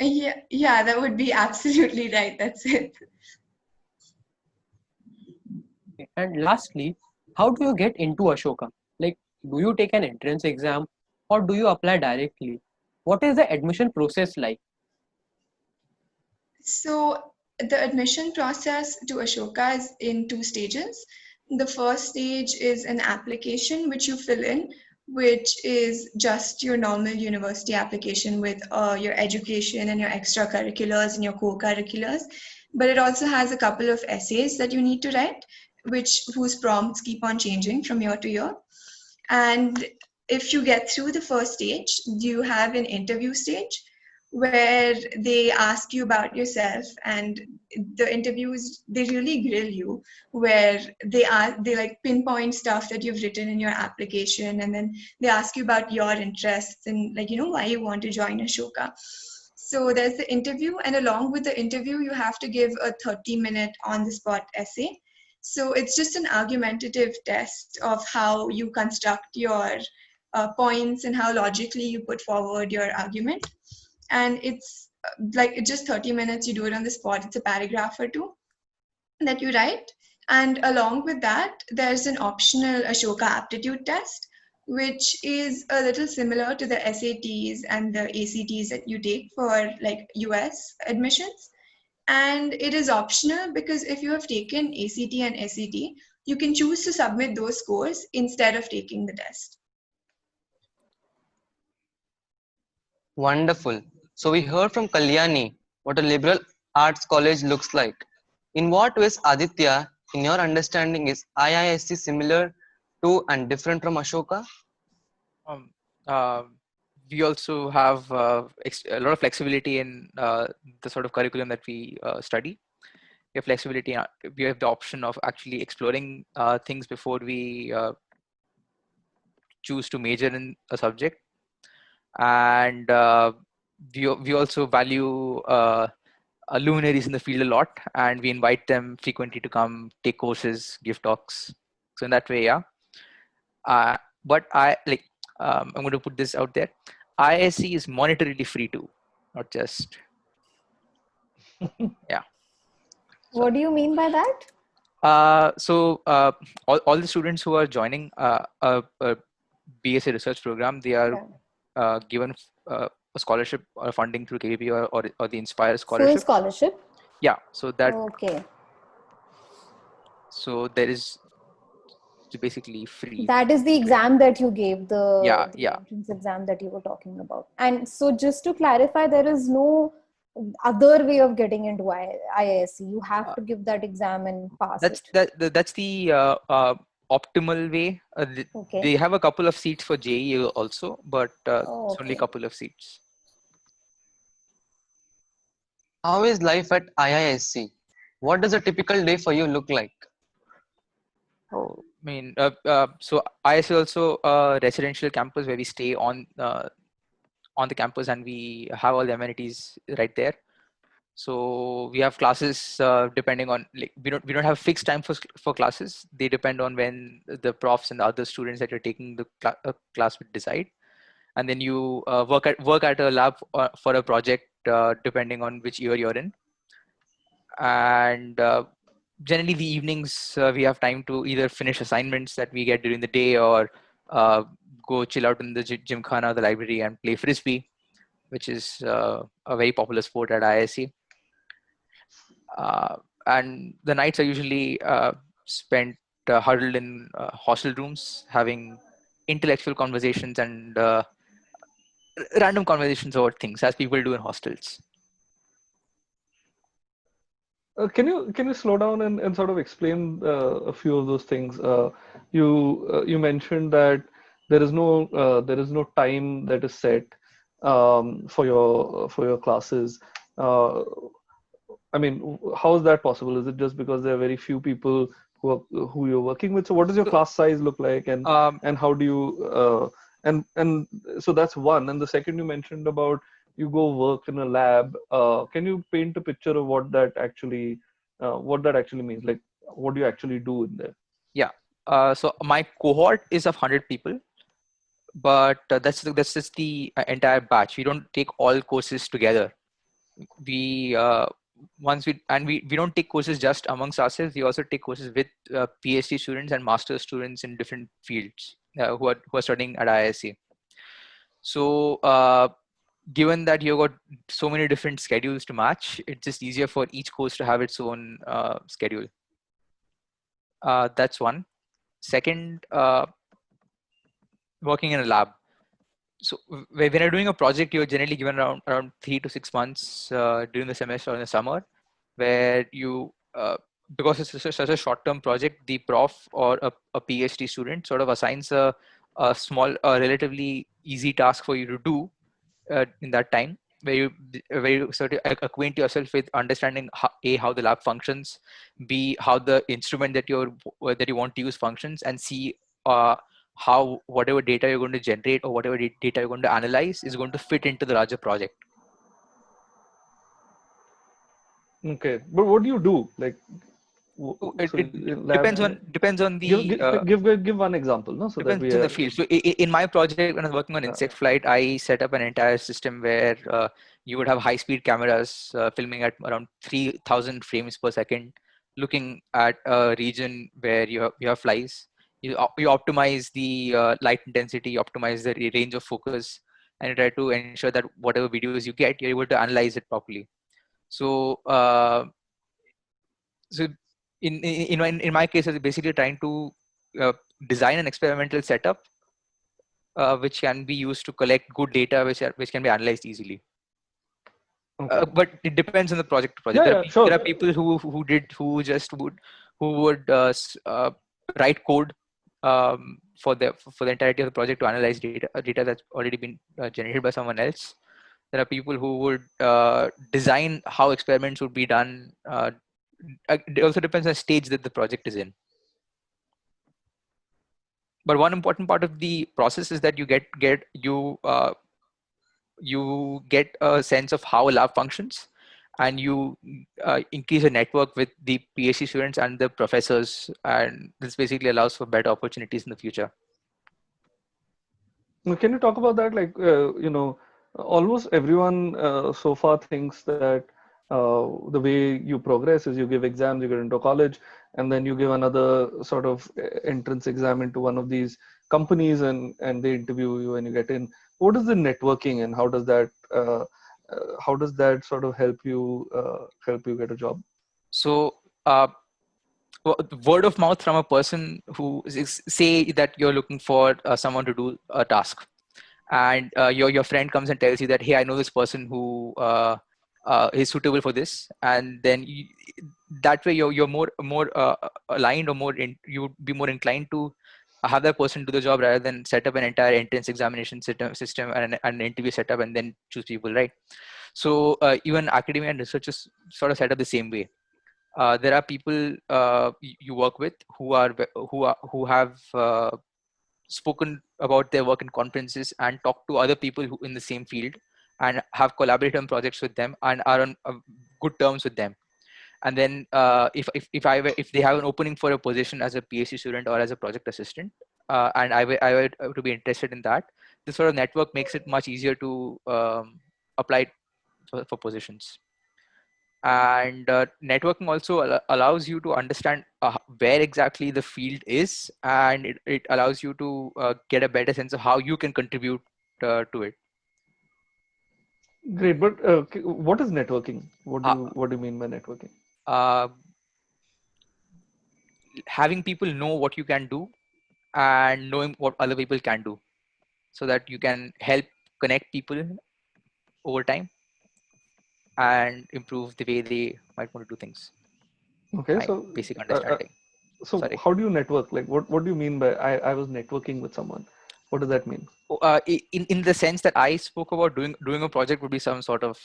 Yeah, that would be absolutely right. That's it. And lastly, how do you get into Ashoka? Like, do you take an entrance exam or do you apply directly? What is the admission process like? So the admission process to Ashoka is in 2 stages. The first stage is an application which you fill in, which is just your normal university application with your education and your extracurriculars and your co-curriculars. But it also has a couple of essays that you need to write, whose prompts keep on changing from year to year. And if you get through the first stage, you have an interview stage where they ask you about yourself, and the interviews, they really grill you, where they like pinpoint stuff that you've written in your application, and then they ask you about your interests and, like, why you want to join Ashoka. So there's the interview, and along with the interview, you have to give a 30-minute on-the-spot essay. So it's just an argumentative test of how you construct your points and how logically you put forward your argument. And it's just 30 minutes, you do it on the spot. It's a paragraph or 2 that you write. And along with that, there's an optional Ashoka aptitude test, which is a little similar to the SATs and the ACTs that you take for like US admissions. And it is optional because if you have taken ACT and SAT, you can choose to submit those scores instead of taking the test. Wonderful. So we heard from Kalyani what a liberal arts college looks like. In what ways, Aditya, In your understanding, is IISc similar to and different from Ashoka? Um, uh, we also have a lot of flexibility in the sort of curriculum that we study. We have flexibility. We have the option of actually exploring things before we choose to major in a subject, and we also value luminaries in the field a lot, and we invite them frequently to come take courses, give talks. So in that way, yeah. But I'm going to put this out there. ISC is monetarily free too, not just yeah. What do you mean by that? All the students who are joining a BSc research program, they are Yeah. given a scholarship or funding through KVP or the Inspire Full scholarship. scholarship? Yeah, so that Okay. so there is basically free. That is the exam that you gave, the Yeah. entrance exam that you were talking about. And so just to clarify, there is no other way of getting into IISc. You have to give that exam and pass That's it. that's the optimal way. Okay. They have a couple of seats for JEE also, but Oh, it's only a okay. couple of seats. How is life at IISc? What does a typical day for you look like? Oh, I mean, so IISc also a residential campus where we stay on the campus and we have all the amenities right there. So we have classes depending on, like, we don't have fixed time for classes. They depend on when the profs and the other students that you're taking the class would decide, and then you work at a lab for a project depending on which year you're in. And generally the evenings we have time to either finish assignments that we get during the day, or go chill out in the gymkhana, the library, and play frisbee, which is a very popular sport at IISc. And the nights are usually spent huddled in hostel rooms, having intellectual conversations and random conversations about things, as people do in hostels. Can you slow down and sort of explain a few of those things? You mentioned that there is no time that is set for your classes. Uh, I mean, how is that possible? Is it just because there are very few people who you're working with? So what does your class size look like, and how do you and so that's one. And the second, you mentioned about you go work in a lab. Can you paint a picture of what that actually means? Like, what do you actually do in there? Yeah. So my cohort is of 100 people, but that's just the entire batch. We don't take all courses together. We once we don't take courses just amongst ourselves. We also take courses with PhD students and master students in different fields who are studying at IISc. So given that you've got so many different schedules to match, it's just easier for each course to have its own schedule. That's one. Second, working in a lab. So when you're doing a project, you're generally given around 3 to 6 months during the semester or in the summer, where you because it's such a short-term project, the prof or a PhD student sort of assigns a small, relatively easy task for you to do in that time, where you sort of acquaint yourself with understanding how the lab functions, b, how the instrument that you want to use functions, and c, how whatever data you're going to generate or whatever data you're going to analyze is going to fit into the larger project. Okay, but what do you do? Like, It lab, depends on the give one example, no, so that depends we on are. the field. So in my project, when I was working on insect flight, I set up an entire system where you would have high-speed cameras filming at around 3,000 frames per second, looking at a region where you have flies. You optimize the light intensity, you optimize the range of focus, and you try to ensure that whatever videos you get, you're able to analyze it properly. So so in my case, I was basically trying to uh, design an experimental setup which can be used to collect good data, which can be analyzed easily. Okay. But it depends on the project to project. Yeah, yeah, sure. There are people who who would write code for the entirety of the project to analyze data that's already been generated by someone else. There are people who would design how experiments would be done. It also depends on the stage that the project is in. But one important part of the process is that you get a sense of how a lab functions, and you increase a network with the PhD students and the professors, and this basically allows for better opportunities in the future. Now, can you talk about that? Like, almost everyone so far thinks that the way you progress is you give exams, you get into college, and then you give another sort of entrance exam into one of these companies, and they interview you and you get in. What is the networking, and how does that sort of help you get a job? So word of mouth from a person who say that you're looking for someone to do a task, and your friend comes and tells you that, hey, I know this person who is suitable for this, and then that way you're more aligned, or you would be more inclined to have that person do the job rather than set up an entire entrance examination system and an interview setup and then choose people, right? So even academia and research is sort of set up the same way. There are people you work with who have spoken about their work in conferences and talked to other people who in the same field and have collaborated on projects with them and are on good terms with them. And then if they have an opening for a position as a PhD student or as a project assistant, and I were to be interested in that, this sort of network makes it much easier to apply for positions. And networking also allows you to understand where exactly the field is, and it allows you to get a better sense of how you can contribute to it. Great, but what is networking? What do you mean by networking? Having people know what you can do and knowing what other people can do, so that you can help connect people over time and improve the way they might want to do things. Okay, My so basic understanding. Sorry. how do you network? Like, what do you mean by I was networking with someone? What does that mean? In the sense that I spoke about, doing a project would be some sort of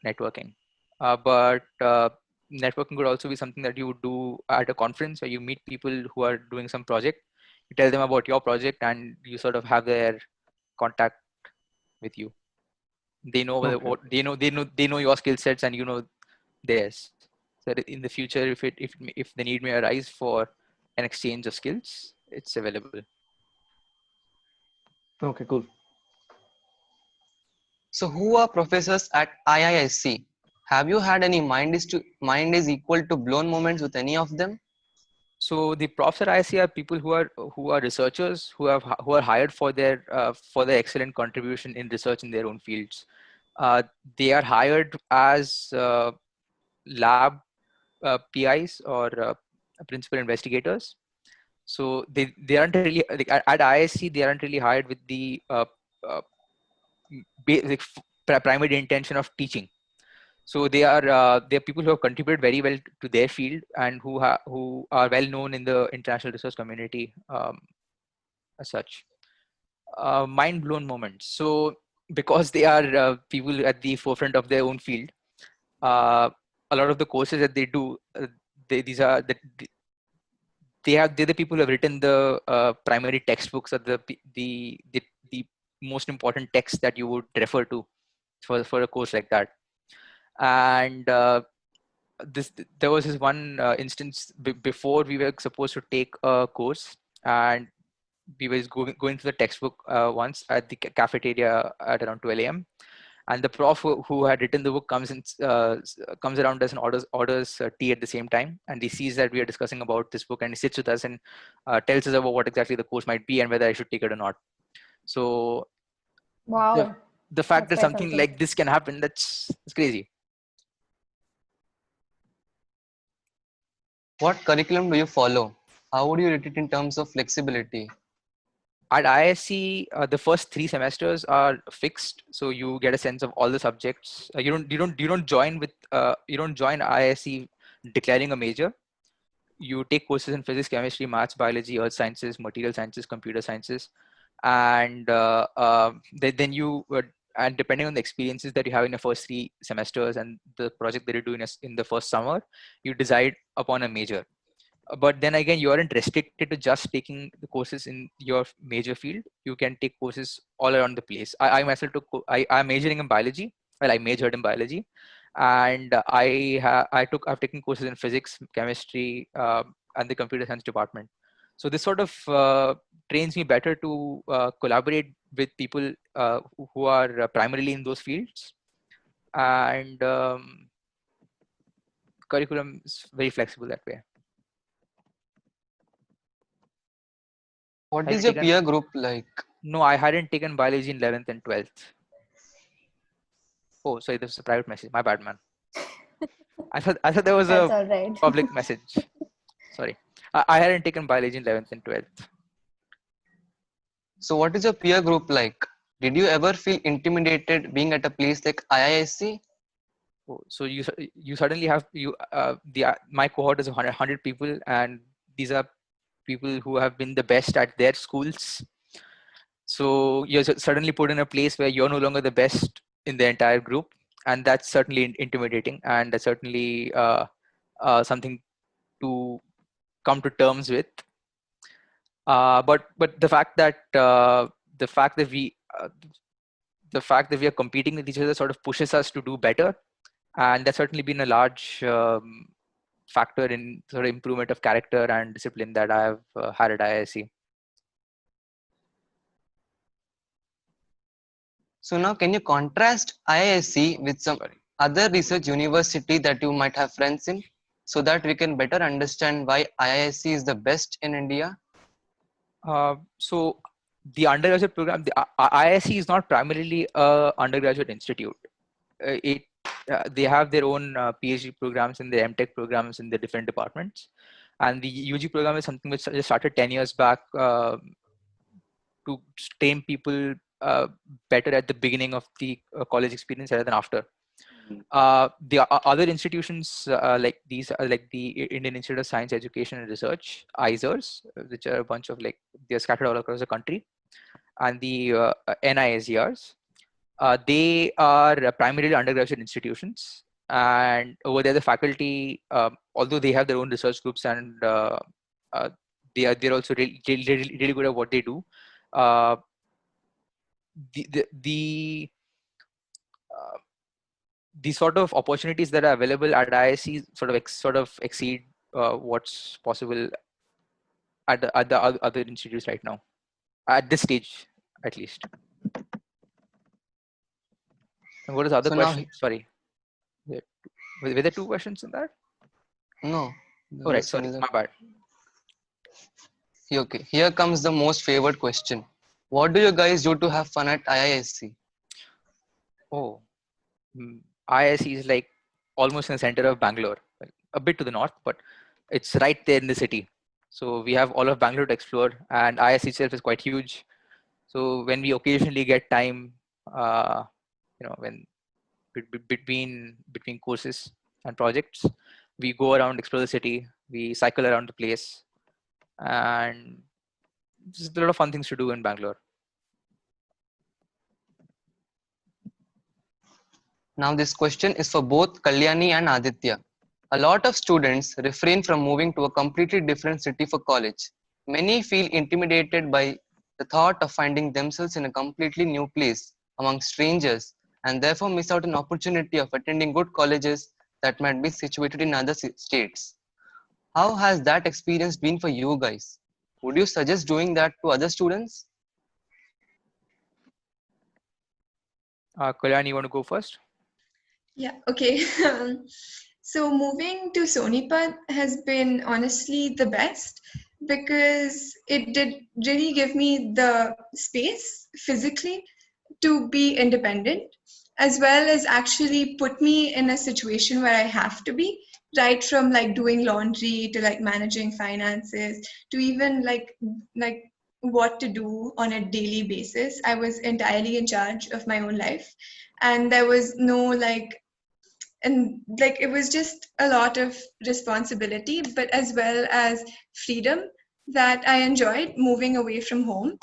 networking, but networking could also be something that you would do at a conference where you meet people who are doing some project. You tell them about your project, and you sort of have their contact with you. They know what they know your skill sets, and you know theirs. So that in the future, if the need may arise for an exchange of skills, it's available. Okay, cool. So who are professors at IISc? Have you had any mind is equal to blown moments with any of them? So the profs at IISc are people who are researchers who are hired for their excellent contribution in research in their own fields. They are hired as lab PIs or principal investigators. So they aren't really like, at IISc, they aren't really hired with the uh, primary intention of teaching. So they are people who have contributed very well to their field and who are well known in the international research community as such. Mind blown moments. So because they are people at the forefront of their own field, a lot of the courses that they do, they're the people who have written the primary textbooks or the most important texts that you would refer to for a course like that. And there was this one instance before we were supposed to take a course, and we were going through the textbook once at the cafeteria at around 12 a.m. And the prof who had written the book comes around us and orders tea at the same time, and he sees that we are discussing about this book, and he sits with us and tells us about what exactly the course might be and whether I should take it or not. So Wow. the fact That's that quite something something. like this can happen, that's crazy. What curriculum do you follow? How would you rate it in terms of flexibility? At IISc, the first 3 semesters are fixed, so you get a sense of all the subjects. You don't join IISc declaring a major. you take courses in physics, chemistry, maths, biology, earth sciences, material sciences, computer sciences, and then you and depending on the experiences that you have in the first 3 semesters and the project that you do in the first summer, you decide upon a major. But then again, you aren't restricted to just taking the courses in your major field. You can take courses all around the place. I myself took I'm majoring in biology. Well, I majored in biology, and I've taken courses in physics, chemistry, and the computer science department. So this sort of trains me better to collaborate with people who are primarily in those fields, and curriculum is very flexible that way. What Have is you your taken? peer group like? No, I hadn't taken biology in 11th and 12th. Oh, sorry, this is a private message. My bad, man. I thought there was That's a all right. public message. Sorry. I hadn't taken biology in 11th and 12th. So what is your peer group like? Did you ever feel intimidated being at a place like IISc? Oh, so you suddenly have my cohort is 100 people, and these are people who have been the best at their schools. So you're suddenly put in a place where you're no longer the best in the entire group, and that's certainly intimidating, and that's certainly something to come to terms with. But the fact that we are competing with each other sort of pushes us to do better, and that's certainly been a large factor in sort of improvement of character and discipline that I have had at IISc. So now can you contrast IISc with some other research university that you might have friends in, so that we can better understand why IISc is the best in India? So the undergraduate program, the IISc is not primarily a undergraduate institute. They have their own PhD programs and their MTech programs in the different departments, and the UG program is something which just started 10 years back to train people better at the beginning of the college experience rather than after. The other institutions like these are like the Indian Institute of Science Education and Research, ISERs, which are a bunch of they're scattered all across the country, and the NISERs. They are primarily undergraduate institutions, and over there the faculty, although they have their own research groups and they're also really good at what they do. The sort of opportunities that are available at IISc sort of exceed what's possible at the other institutes right now, at this stage at least. And what is the other So question? now, Sorry, were there 2 questions in that? no. Oh, right, This one sorry, is my bad. okay. Here comes the most favored question. What do you guys do to have fun at IISc? Oh, IISc is like almost in the center of Bangalore, a bit to the north, but it's right there in the city. So we have all of Bangalore to explore, and IISc itself is quite huge. So when we occasionally get time, when between courses and projects, we go around, explore the city, we cycle around the place, and there's a lot of fun things to do in Bangalore. Now this question is for both Kalyani and Aditya. A lot of students refrain from moving to a completely different city for college. Many feel intimidated by the thought of finding themselves in a completely new place among strangers, and therefore miss out an opportunity of attending good colleges that might be situated in other states. How has that experience been for you guys? Would you suggest doing that to other students? Kalyani, you want to go first? Yeah, okay. So moving to Sonipat has been honestly the best because it did really give me the space physically to be independent, as well as actually put me in a situation where I have to be, right from like doing laundry to like managing finances to even like what to do on a daily basis. I was entirely in charge of my own life, and there was no like And like it was just a lot of responsibility, but as well as freedom that I enjoyed moving away from home.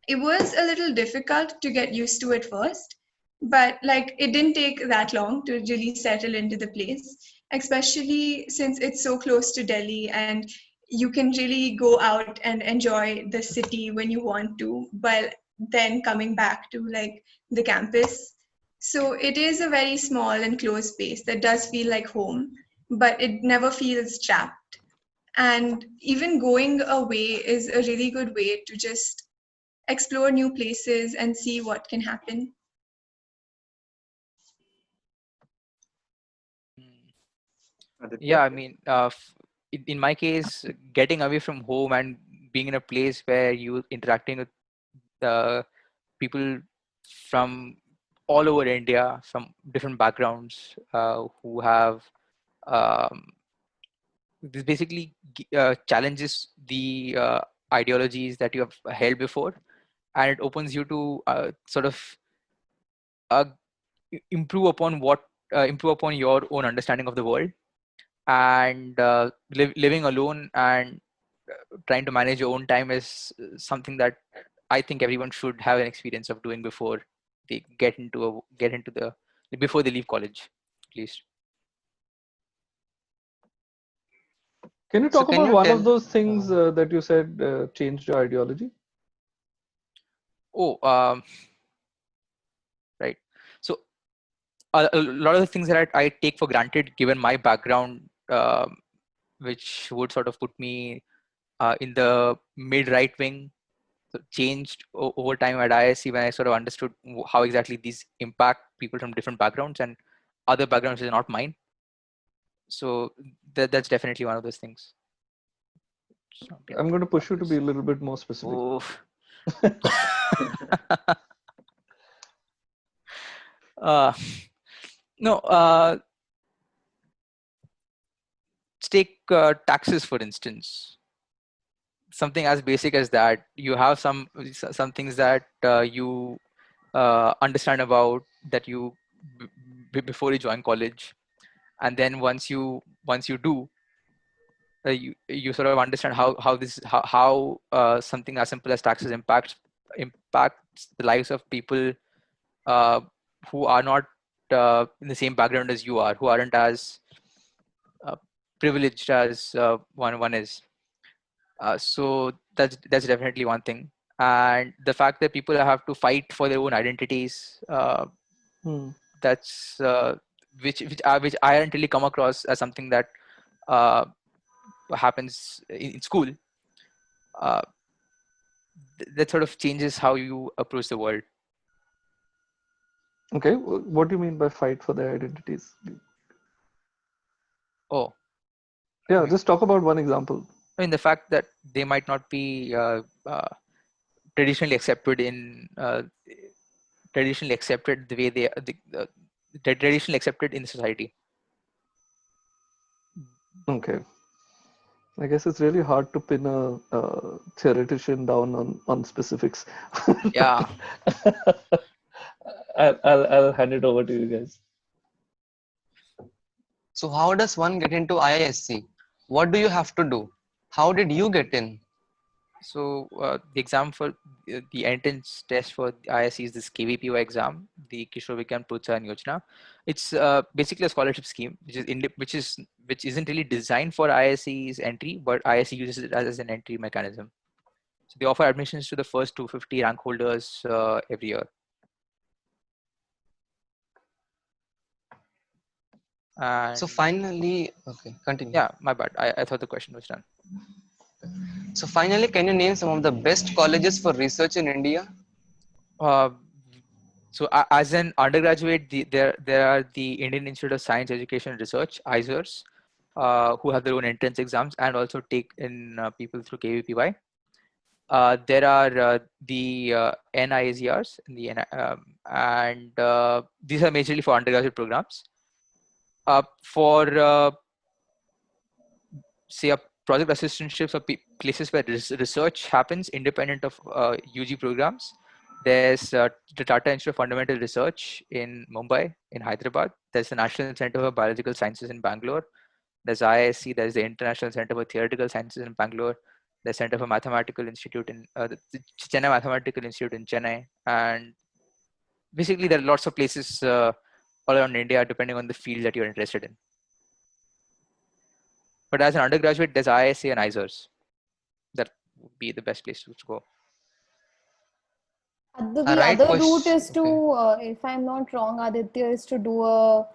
It was a little difficult to get used to at first, but like it didn't take that long to really settle into the place, especially since it's so close to Delhi and you can really go out and enjoy the city when you want to, while then coming back to like the campus. So it is a very small and close space that does feel like home, but it never feels trapped. And even going away is a really good way to just explore new places and see what can happen. Yeah, Aditya? I mean, in my case, getting away from home and being in a place where you interacting with people from all over India, from different backgrounds, who have um, this basically challenges the ideologies that you have held before, and it opens you to sort of uh, improve upon improve upon your own understanding of the world, and living alone and trying to manage your own time is something that I think everyone should have an experience of doing before they get into the before they leave college, at least. Can you So talk can about you one tell? of those things Uh, that you said changed your ideology? Oh, right. So a lot of the things that I take for granted, given my background, which would sort of put me in the mid right wing, so changed over time at ISC when I sort of understood how exactly these impact people from different backgrounds and other backgrounds is not mine. So that's definitely one of those things. Something I'm going to push you to be a practice. little bit more specific. Oh. uh, no, let's take taxes for instance. Something as basic as that. You have some things that you understand about that you before you join college, and then once you do, you sort of understand how something as simple as taxes impacts the lives of people uh, who are not in the same background as you are, who aren't as uh, privileged as one is. So that's definitely one thing, and the fact that people have to fight for their own identities. Hmm. That's which I hadn't really come across as something that uh, happens in school. Uh, that sort of changes how you approach the world. Okay, what do you mean by fight for their identities? Oh, Yeah, okay. just talk about one example. I mean, the fact that they might not be traditionally accepted traditionally accepted the way they're traditionally accepted in society. Okay. I guess it's really hard to pin a theoretician down on specifics. Yeah. I'll hand it over to you guys. so how does one get into IISc? What do you have to do? How did you get in? So the exam for the entrance test for the ISC is this KVPY exam, the Kishore Vigyan Protsahan Yojana. It's basically a scholarship scheme, which isn't really designed for ISC's entry, but ISC uses it as an entry mechanism. So they offer admissions to the first 250 rank holders every year. So And finally, okay, continue. yeah, my bad. I thought the question was done. So finally, can you name some of the best colleges for research in India? Uh, so as an undergraduate, there are the Indian Institute of Science, Education and Research, ISERS, who have their own entrance exams and also take in people through KVPY. There are the NISERs, and these are majorly for undergraduate programs. For say a project assistantships or places where research happens independent of UG programs, There's the Tata Institute of Fundamental Research in Mumbai, in Hyderabad. There's the National Center for Biological Sciences in Bangalore. There's IISc. There's the International Center for Theoretical Sciences in Bangalore. The Center for Mathematical Institute in the Chennai Mathematical Institute in Chennai. And basically, there are lots of places all around India, depending on the field that you're interested in. But as an undergraduate, there's IISc and ISERS. That would be the best place to go. The right other route question. is to, if I'm not wrong, Aditya, is to do a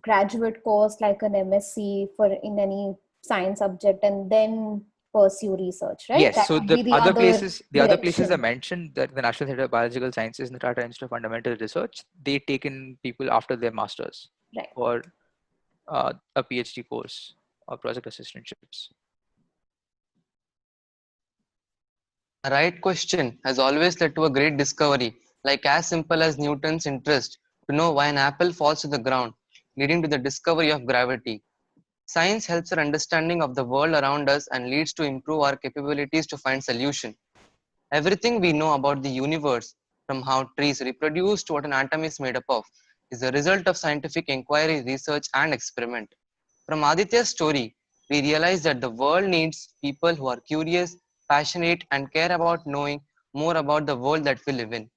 graduate course like an MSc for in any science subject and then pursue research, right? Yes. That So would the be the other other places, I direction. mentioned, that the National Center of Biological Sciences and the Tata Institute of Fundamental Research, they take in people after their masters Right. or a PhD course or project assistantships. A right question has always led to a great discovery, like as simple as Newton's interest to know why an apple falls to the ground, leading to the discovery of gravity. Science helps our understanding of the world around us and leads to improve our capabilities to find solution. Everything we know about the universe, from how trees reproduce to what an atom is made up of, is the result of scientific inquiry, research, and experiment. From Aditya's story, we realize that the world needs people who are curious, passionate, and care about knowing more about the world that we live in.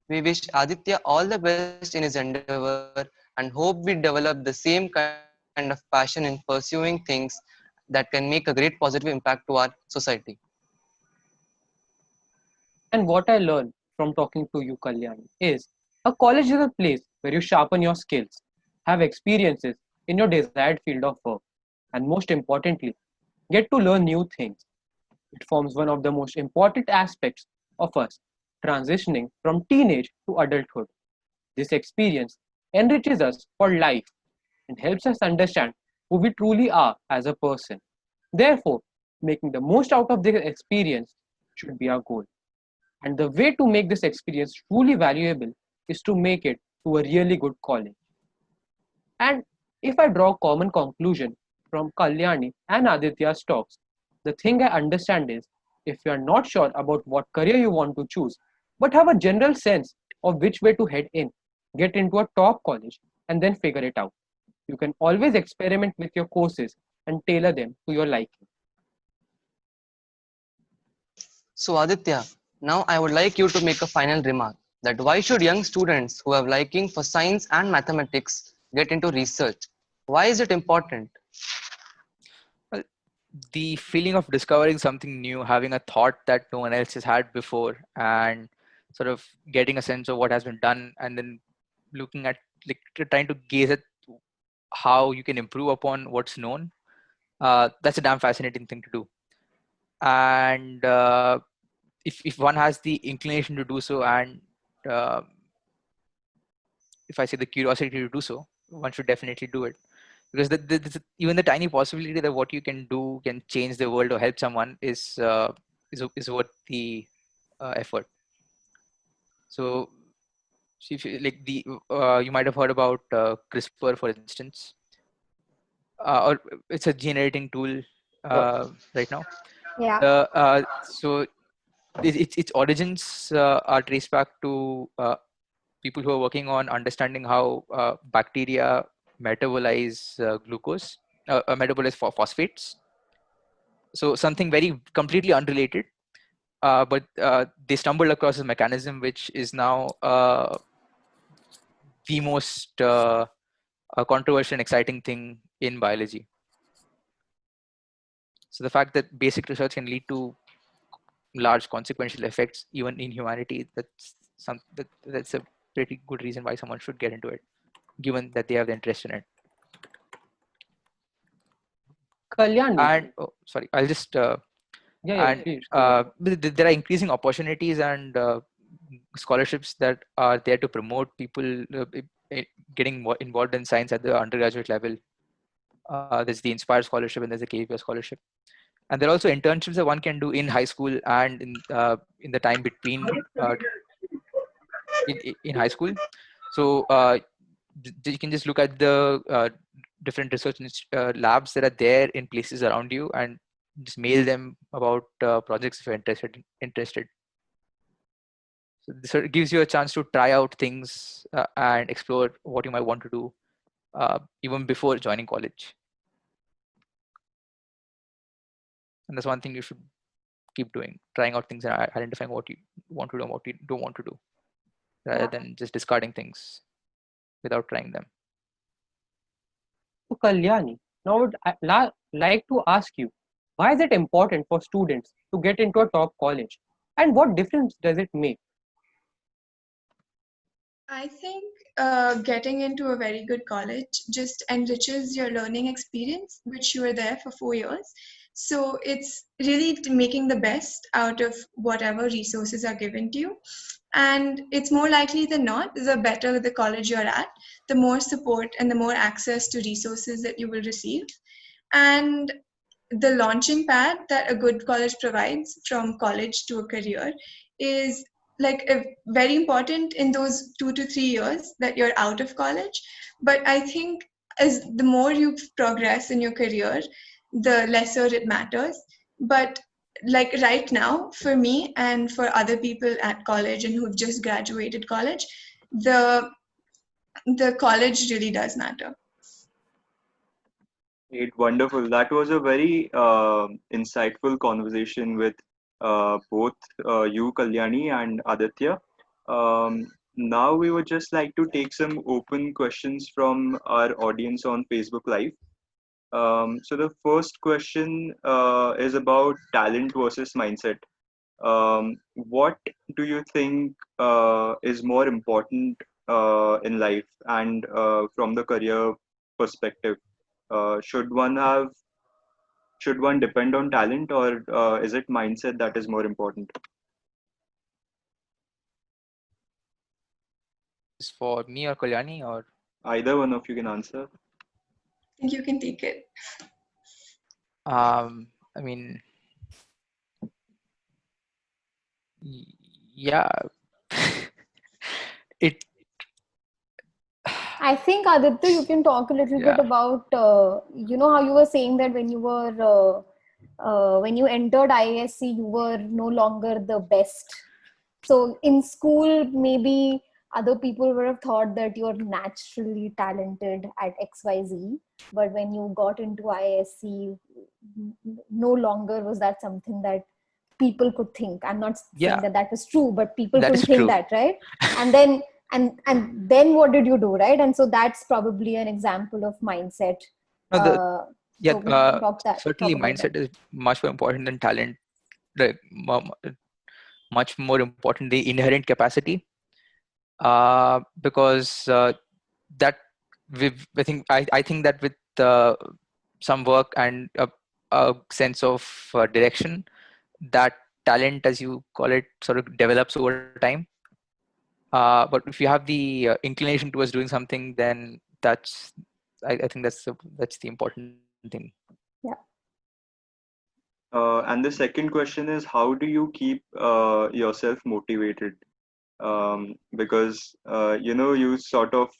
We wish Aditya all the best in his endeavor and hope we develop the same kind of passion in pursuing things that can make a great positive impact to our society. And what I learned from talking to you, Kalyani, is a college is a place where you sharpen your skills, have experiences in your desired field of work, and most importantly, get to learn new things. It forms one of the most important aspects of us transitioning from teenage to adulthood. This experience enriches us for life and helps us understand who we truly are as a person. Therefore, making the most out of this experience should be our goal. And the way to make this experience truly valuable is to make it to a really good college. And if I draw a common conclusion from Kalyani and Aditya's talks, the thing I understand is if you are not sure about what career you want to choose, but have a general sense of which way to head in, get into a top college and then figure it out. You can always experiment with your courses and tailor them to your liking. So Aditya, now I would like you to make a final remark that why should young students who have liking for science and mathematics get into research? Why is it important? Well, the feeling of discovering something new, having a thought that no one else has had before, and sort of getting a sense of what has been done, and then looking at, like, trying to gaze at how you can improve upon what's known. That's a damn fascinating thing to do. And if one has the inclination to do so, and uh, if I say the curiosity to do so, one should definitely do it, because even the tiny possibility that what you can do can change the world or help someone is worth the effort. So, if you, like the you might have heard about CRISPR, for instance, or it's a gene editing tool right now. Yeah. So its origins are traced back to people who are working on understanding how bacteria metabolize glucose, metabolize phosphates. So something very completely unrelated, but they stumbled across a mechanism which is now the most controversial and exciting thing in biology. So the fact that basic research can lead to large consequential effects even in humanity, that's a pretty good reason why someone should get into it, given that they have the interest in it. Kalyani, And sorry, I'll just and please go ahead. there are increasing opportunities and scholarships that are there to promote people getting involved in science at the undergraduate level. There's the Inspire Scholarship and there's the KVPR Scholarship. And there are also internships that one can do in high school and in the time between in high school. So you can just look at the different research labs that are there in places around you and just mail them about projects if you're interested. So this sort of gives you a chance to try out things and explore what you might want to do even before joining college. And that's one thing you should keep doing, trying out things and identifying what you want to do and what you don't want to do, rather than just discarding things without trying them. So Kalyani, now like to ask you, why is it important for students to get into a top college, and what difference does it make? I think getting into a very good college just enriches your learning experience, which you were there for 4 years. So it's really making the best out of whatever resources are given to you. And it's more likely than not, the better the college you're at, the more support and the more access to resources that you will receive. And the launching pad that a good college provides from college to a career is like very important in those 2 to 3 years that you're out of college. But I think as the more you progress in your career, the lesser it matters. But like right now, for me and for other people at college and who've just graduated college, the college really does matter. Great, wonderful. That was a very insightful conversation with both you, Kalyani, and Aditya. Now we would just like to take some open questions from our audience on Facebook Live. So the first question is about talent versus mindset. What do you think is more important in life and from the career perspective? Should one depend on talent, or is it mindset that is more important? Is for me or Kalyani or? Either one of you can answer. I think you can take it. I mean, yeah, it. I think Aditya, you can talk a little bit about, how you were saying that when you were, when you entered IISc, you were no longer the best. So in school, maybe other people would have thought that you're naturally talented at XYZ. But when you got into IISc, no longer was that something that people could think. I'm not saying that was true, but people could think that, right? And then and then what did you do, right? And so that's probably an example of mindset. Certainly mindset is much more important than talent, much more important the inherent capacity, because that I think that with some work and a sense of direction, that talent, as you call it, sort of develops over time. But if you have the inclination towards doing something, then that's I think that's the important thing. Yeah. And the second question is, how do you keep yourself motivated? Because you sort of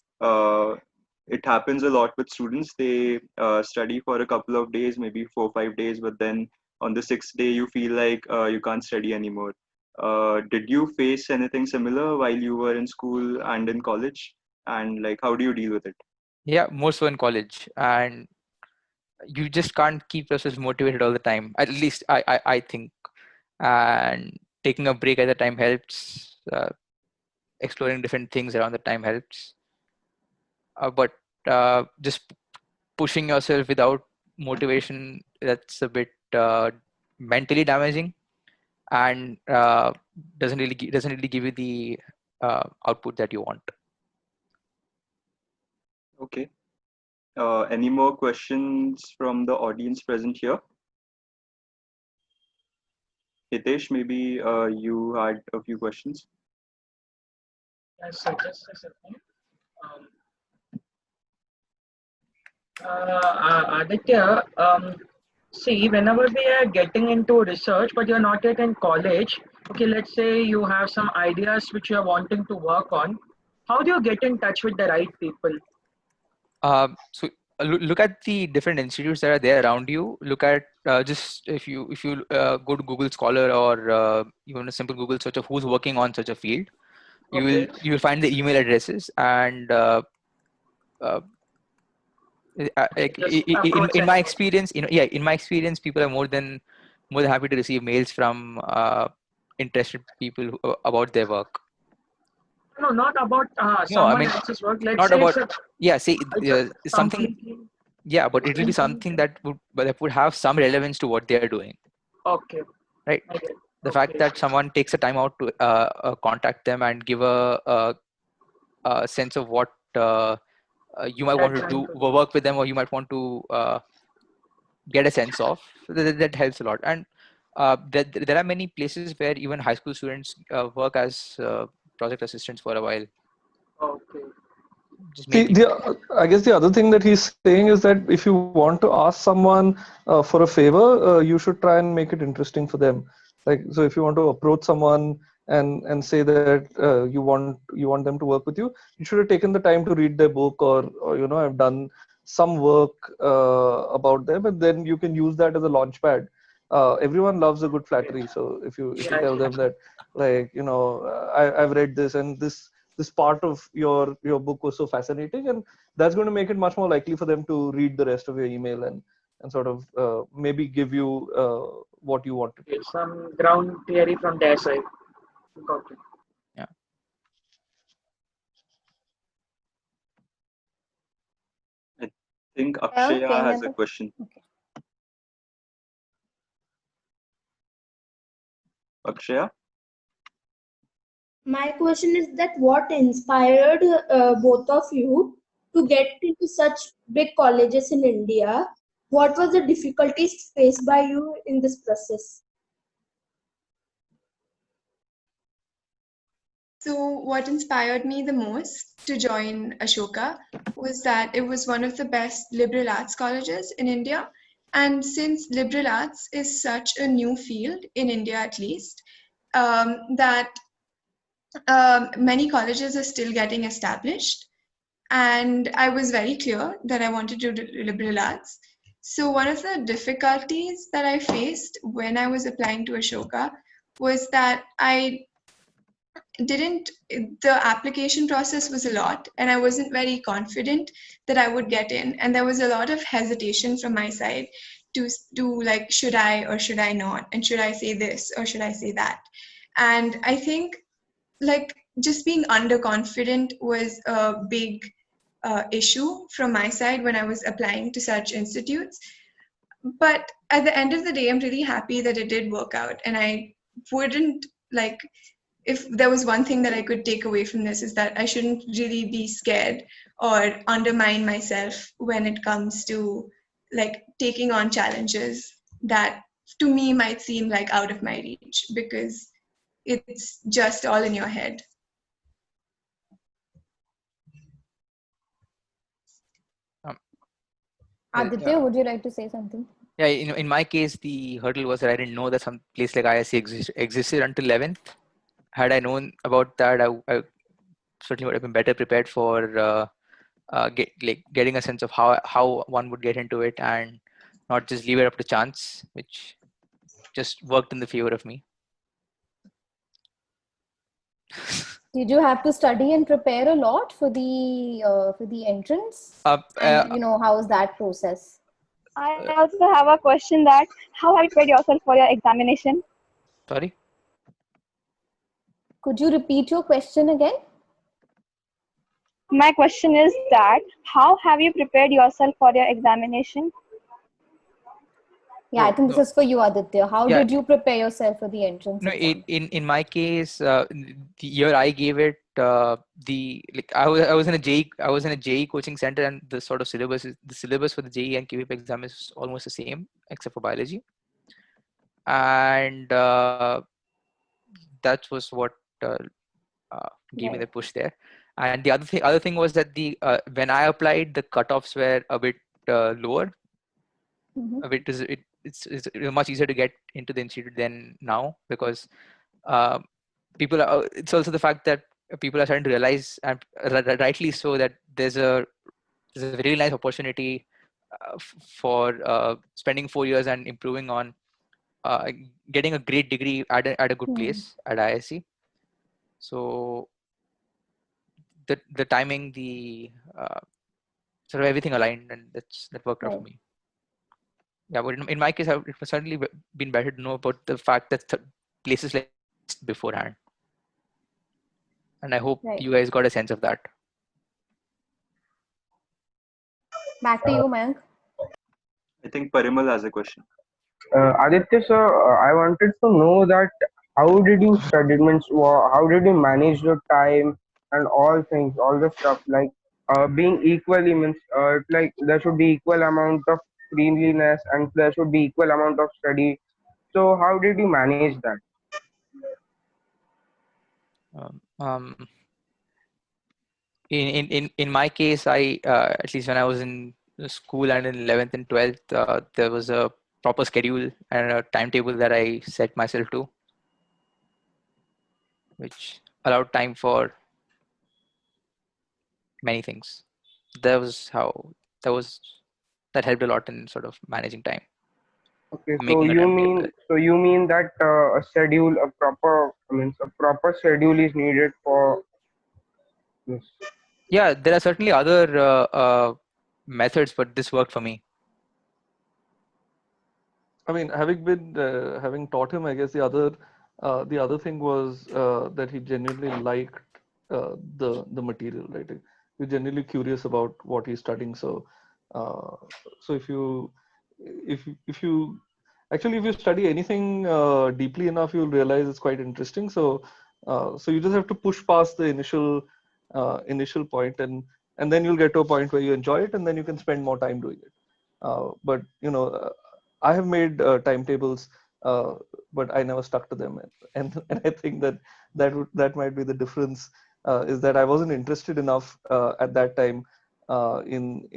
it happens a lot with students. They study for a couple of days, maybe 4-5 days, but then on the 6th day you feel like you can't study anymore. Did you face anything similar while you were in school and in college? And like, how do you deal with it? Yeah, more so in college, and you just can't keep yourself motivated all the time. At least I think, and taking a break at the time helps. Exploring different things around the time helps. But just pushing yourself without motivation, that's a bit mentally damaging, and doesn't really give you the output that you want. Okay. Any more questions from the audience present here? Hitesh, maybe you had a few questions. Yes, sir, just a second. Aditya, see, whenever we are getting into research, but you're not yet in college, okay, let's say you have some ideas which you're wanting to work on. How do you get in touch with the right people? So look at the different institutes that are there around you. Look at just if you go to Google Scholar or even a simple Google search of who's working on such a field, Okay. you will find the email addresses, and uh, like Just approach in my anyone. experience, in my experience, people are more than happy to receive mails from interested people about their work. No, not about No, I someone mean else's work. Let's not say about, yeah. See, it's a something, completely yeah, but it will be something independent. that would have some relevance to what they are doing, Okay. right? I get. The fact Okay. that someone takes a time out to contact them and give a sense of what you might That want to trying do, to. work with them, or you might want to get a sense of, that helps a lot. And there are many places where even high school students work as project assistants for a while, Okay. just See, mainly. I guess the other thing that he's saying is that if you want to ask someone for a favor, you should try and make it interesting for them. Like, so if you want to approach someone and say that you want them to work with you, you should have taken the time to read their book, or have done some work about them, and then you can use that as a launch pad. Everyone loves a good flattery, so if you Yeah. tell them that, like, I've read this, and this part of your book was so fascinating, and that's going to make it much more likely for them to read the rest of your email, and sort of maybe give you what you wanted. Okay. Some ground theory from their side. Got it. Yeah. I think Akshaya Okay, has a another. question. Okay. Akshaya? My question is that what inspired both of you to get into such big colleges in India? What was the difficulties faced by you in this process? So, what inspired me the most to join Ashoka was that it was one of the best liberal arts colleges in India. And since liberal arts is such a new field, in India at least, that many colleges are still getting established. And I was very clear that I wanted to do liberal arts. So, one of the difficulties that I faced when I was applying to Ashoka was that the application process was a lot, and I wasn't very confident that I would get in. And there was a lot of hesitation from my side to do, like, should I or should I not? And should I say this or should I say that? And I think, like, just being underconfident was a big issue from my side when I was applying to such institutes. But at the end of the day, I'm really happy that it did work out. And I wouldn't, like, if there was one thing that I could take away from this, is that I shouldn't really be scared or undermine myself when it comes to, like, taking on challenges that to me might seem like out of my reach, because it's just all in your head. Aditya, would you like to say something? Yeah, in my case, the hurdle was that I didn't know that some place like ISC existed until 11th. Had I known about that, I certainly would have been better prepared for getting a sense of how one would get into it, and not just leave it up to chance, which just worked in the favor of me. Did you have to study and prepare a lot for the entrance? And how was that process? I also have a question that how have you prepared yourself for your examination? Sorry? Could you repeat your question again? My question is that how have you prepared yourself for your examination? Yeah, I think this is for you, Aditya. How Yeah. did you prepare yourself for the entrance No, exam? in my case, the year I gave it, I was in a JEE coaching center, and the syllabus for the JEE and KVP exam is almost the same except for biology, and that was what gave me the push there. And the other thing was that when I applied, the cutoffs were a bit lower. It's much easier to get into the institute than now, because it's also the fact that people are starting to realize, and rightly so, that there's a there's a very nice opportunity for spending 4 years and improving on getting a great degree at a good place at ISC. So the timing, the sort of everything aligned, and that worked out for me. Yeah, but in my case, it was certainly been better to know about the fact that places like beforehand, and I hope you guys got a sense of that. Back to you, Mayank. I think Parimal has a question. Aditya sir, I wanted to know that how did you study, means how did you manage your time and all things, all the stuff like being equally means like there should be equal amount of cleanliness and there should be equal amount of study. So how did you manage that? In my case, I at least when I was in school and in 11th and 12th, there was a proper schedule and a timetable that I set myself to, which allowed time for many things. That helped a lot in sort of managing time. Okay, so you mean that a schedule, a proper schedule is needed for this. Yeah, there are certainly other methods, but this worked for me. I mean, having taught him, I guess the other thing was that he genuinely liked the material, right? He's genuinely curious about what he's studying. So if you study anything deeply enough, you'll realize it's quite interesting. So you just have to push past the initial point, and then you'll get to a point where you enjoy it, and then you can spend more time doing it. But I have made timetables, but I never stuck to them, and I think that might be the difference. Is that I wasn't interested enough at that time in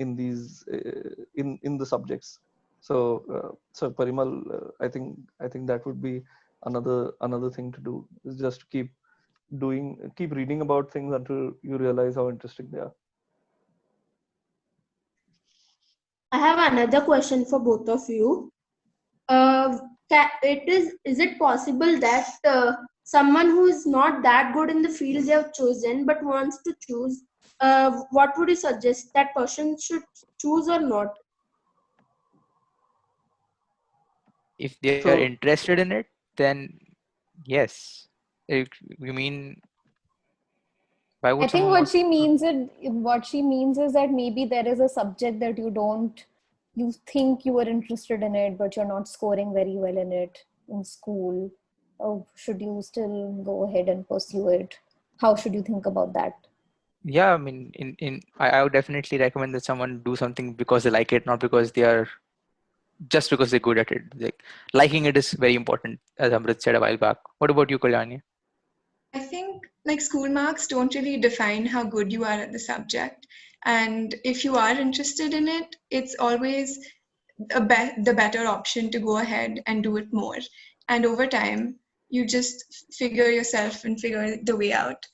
the subjects. So Parimal, I think that would be another thing to do, is just keep reading about things until you realize how interesting they are. I have another question for both of you. Is it possible that someone who is not that good in the field they have chosen but wants to choose, what would you suggest that person should choose or not? If they are interested in it, then yes. You mean, why would I think someone what she means is that maybe there is a subject that you think you are interested in it, but you're not scoring very well in it in school. Oh, should you still go ahead and pursue it? How should you think about that? Yeah, I mean, I would definitely recommend that someone do something because they like it, not because they're good at it. Like, liking it is very important, as Amrit said a while back. What about you, Kalyani? I think like school marks don't really define how good you are at the subject. And if you are interested in it, it's always the better option to go ahead and do it more. And over time, you just figure yourself and figure the way out.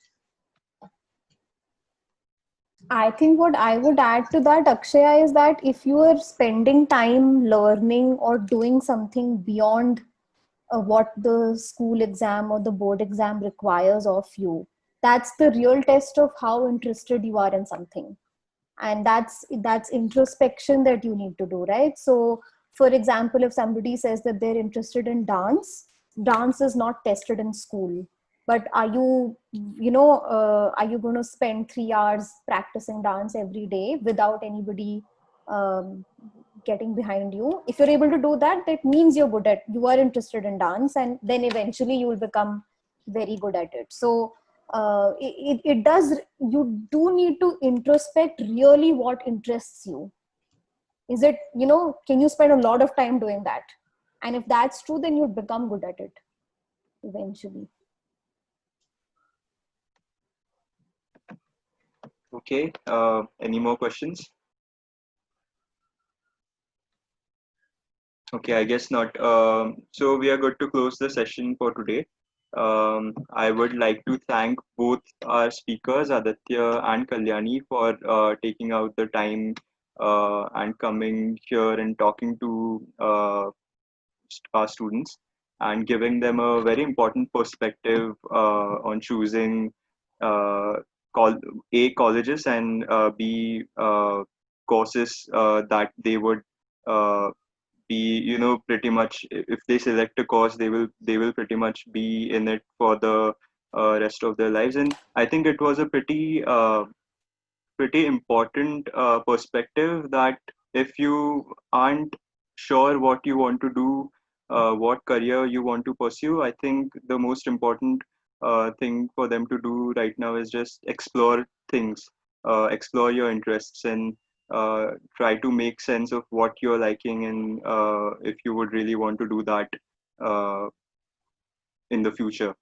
I think what I would add to that, Akshaya, is that if you are spending time learning or doing something beyond what the school exam or the board exam requires of you, that's the real test of how interested you are in something. And that's introspection that you need to do, right? So for example, if somebody says that they're interested in dance is not tested in school, but are you going to spend 3 hours practicing dance every day without anybody getting behind you? If you're able to do that, that means you are interested in dance, and then eventually you will become very good at it. So you do need to introspect really what interests you. Is it, can you spend a lot of time doing that? And if that's true, then you'd become good at it eventually. Okay, any more questions? Okay, I guess not. So we are good to close the session for today. I would like to thank both our speakers, Aditya and Kalyani, for taking out the time and coming here and talking to our students and giving them a very important perspective on choosing uh, col- A, colleges, and B, courses that they would uh, be, pretty much, if they select a course, they will pretty much be in it for the rest of their lives. And I think it was a pretty important perspective that if you aren't sure what you want to do, what career you want to pursue, I think the most important thing for them to do right now is just explore things, explore your interests, and try to make sense of what you're liking, and if you would really want to do that uh, in the future.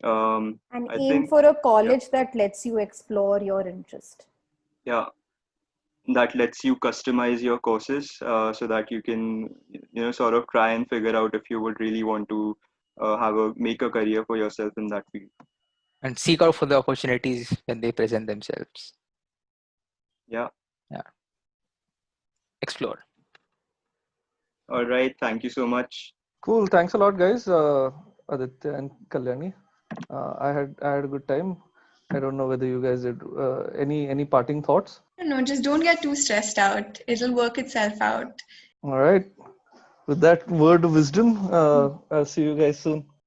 And I aim think, for a yeah, college that lets you explore your interest. yeah, that lets you customize your courses so that you can sort of try and figure out if you would really want to make a career for yourself in that field. And seek out for the opportunities when they present themselves. Yeah. Yeah. Explore. All right, thank you so much. Cool. Thanks a lot, guys. Aditya and Kalyani. I had a good time. I don't know whether you guys did any parting thoughts. No, just don't get too stressed out. It'll work itself out. All right. With that word of wisdom, I'll see you guys soon.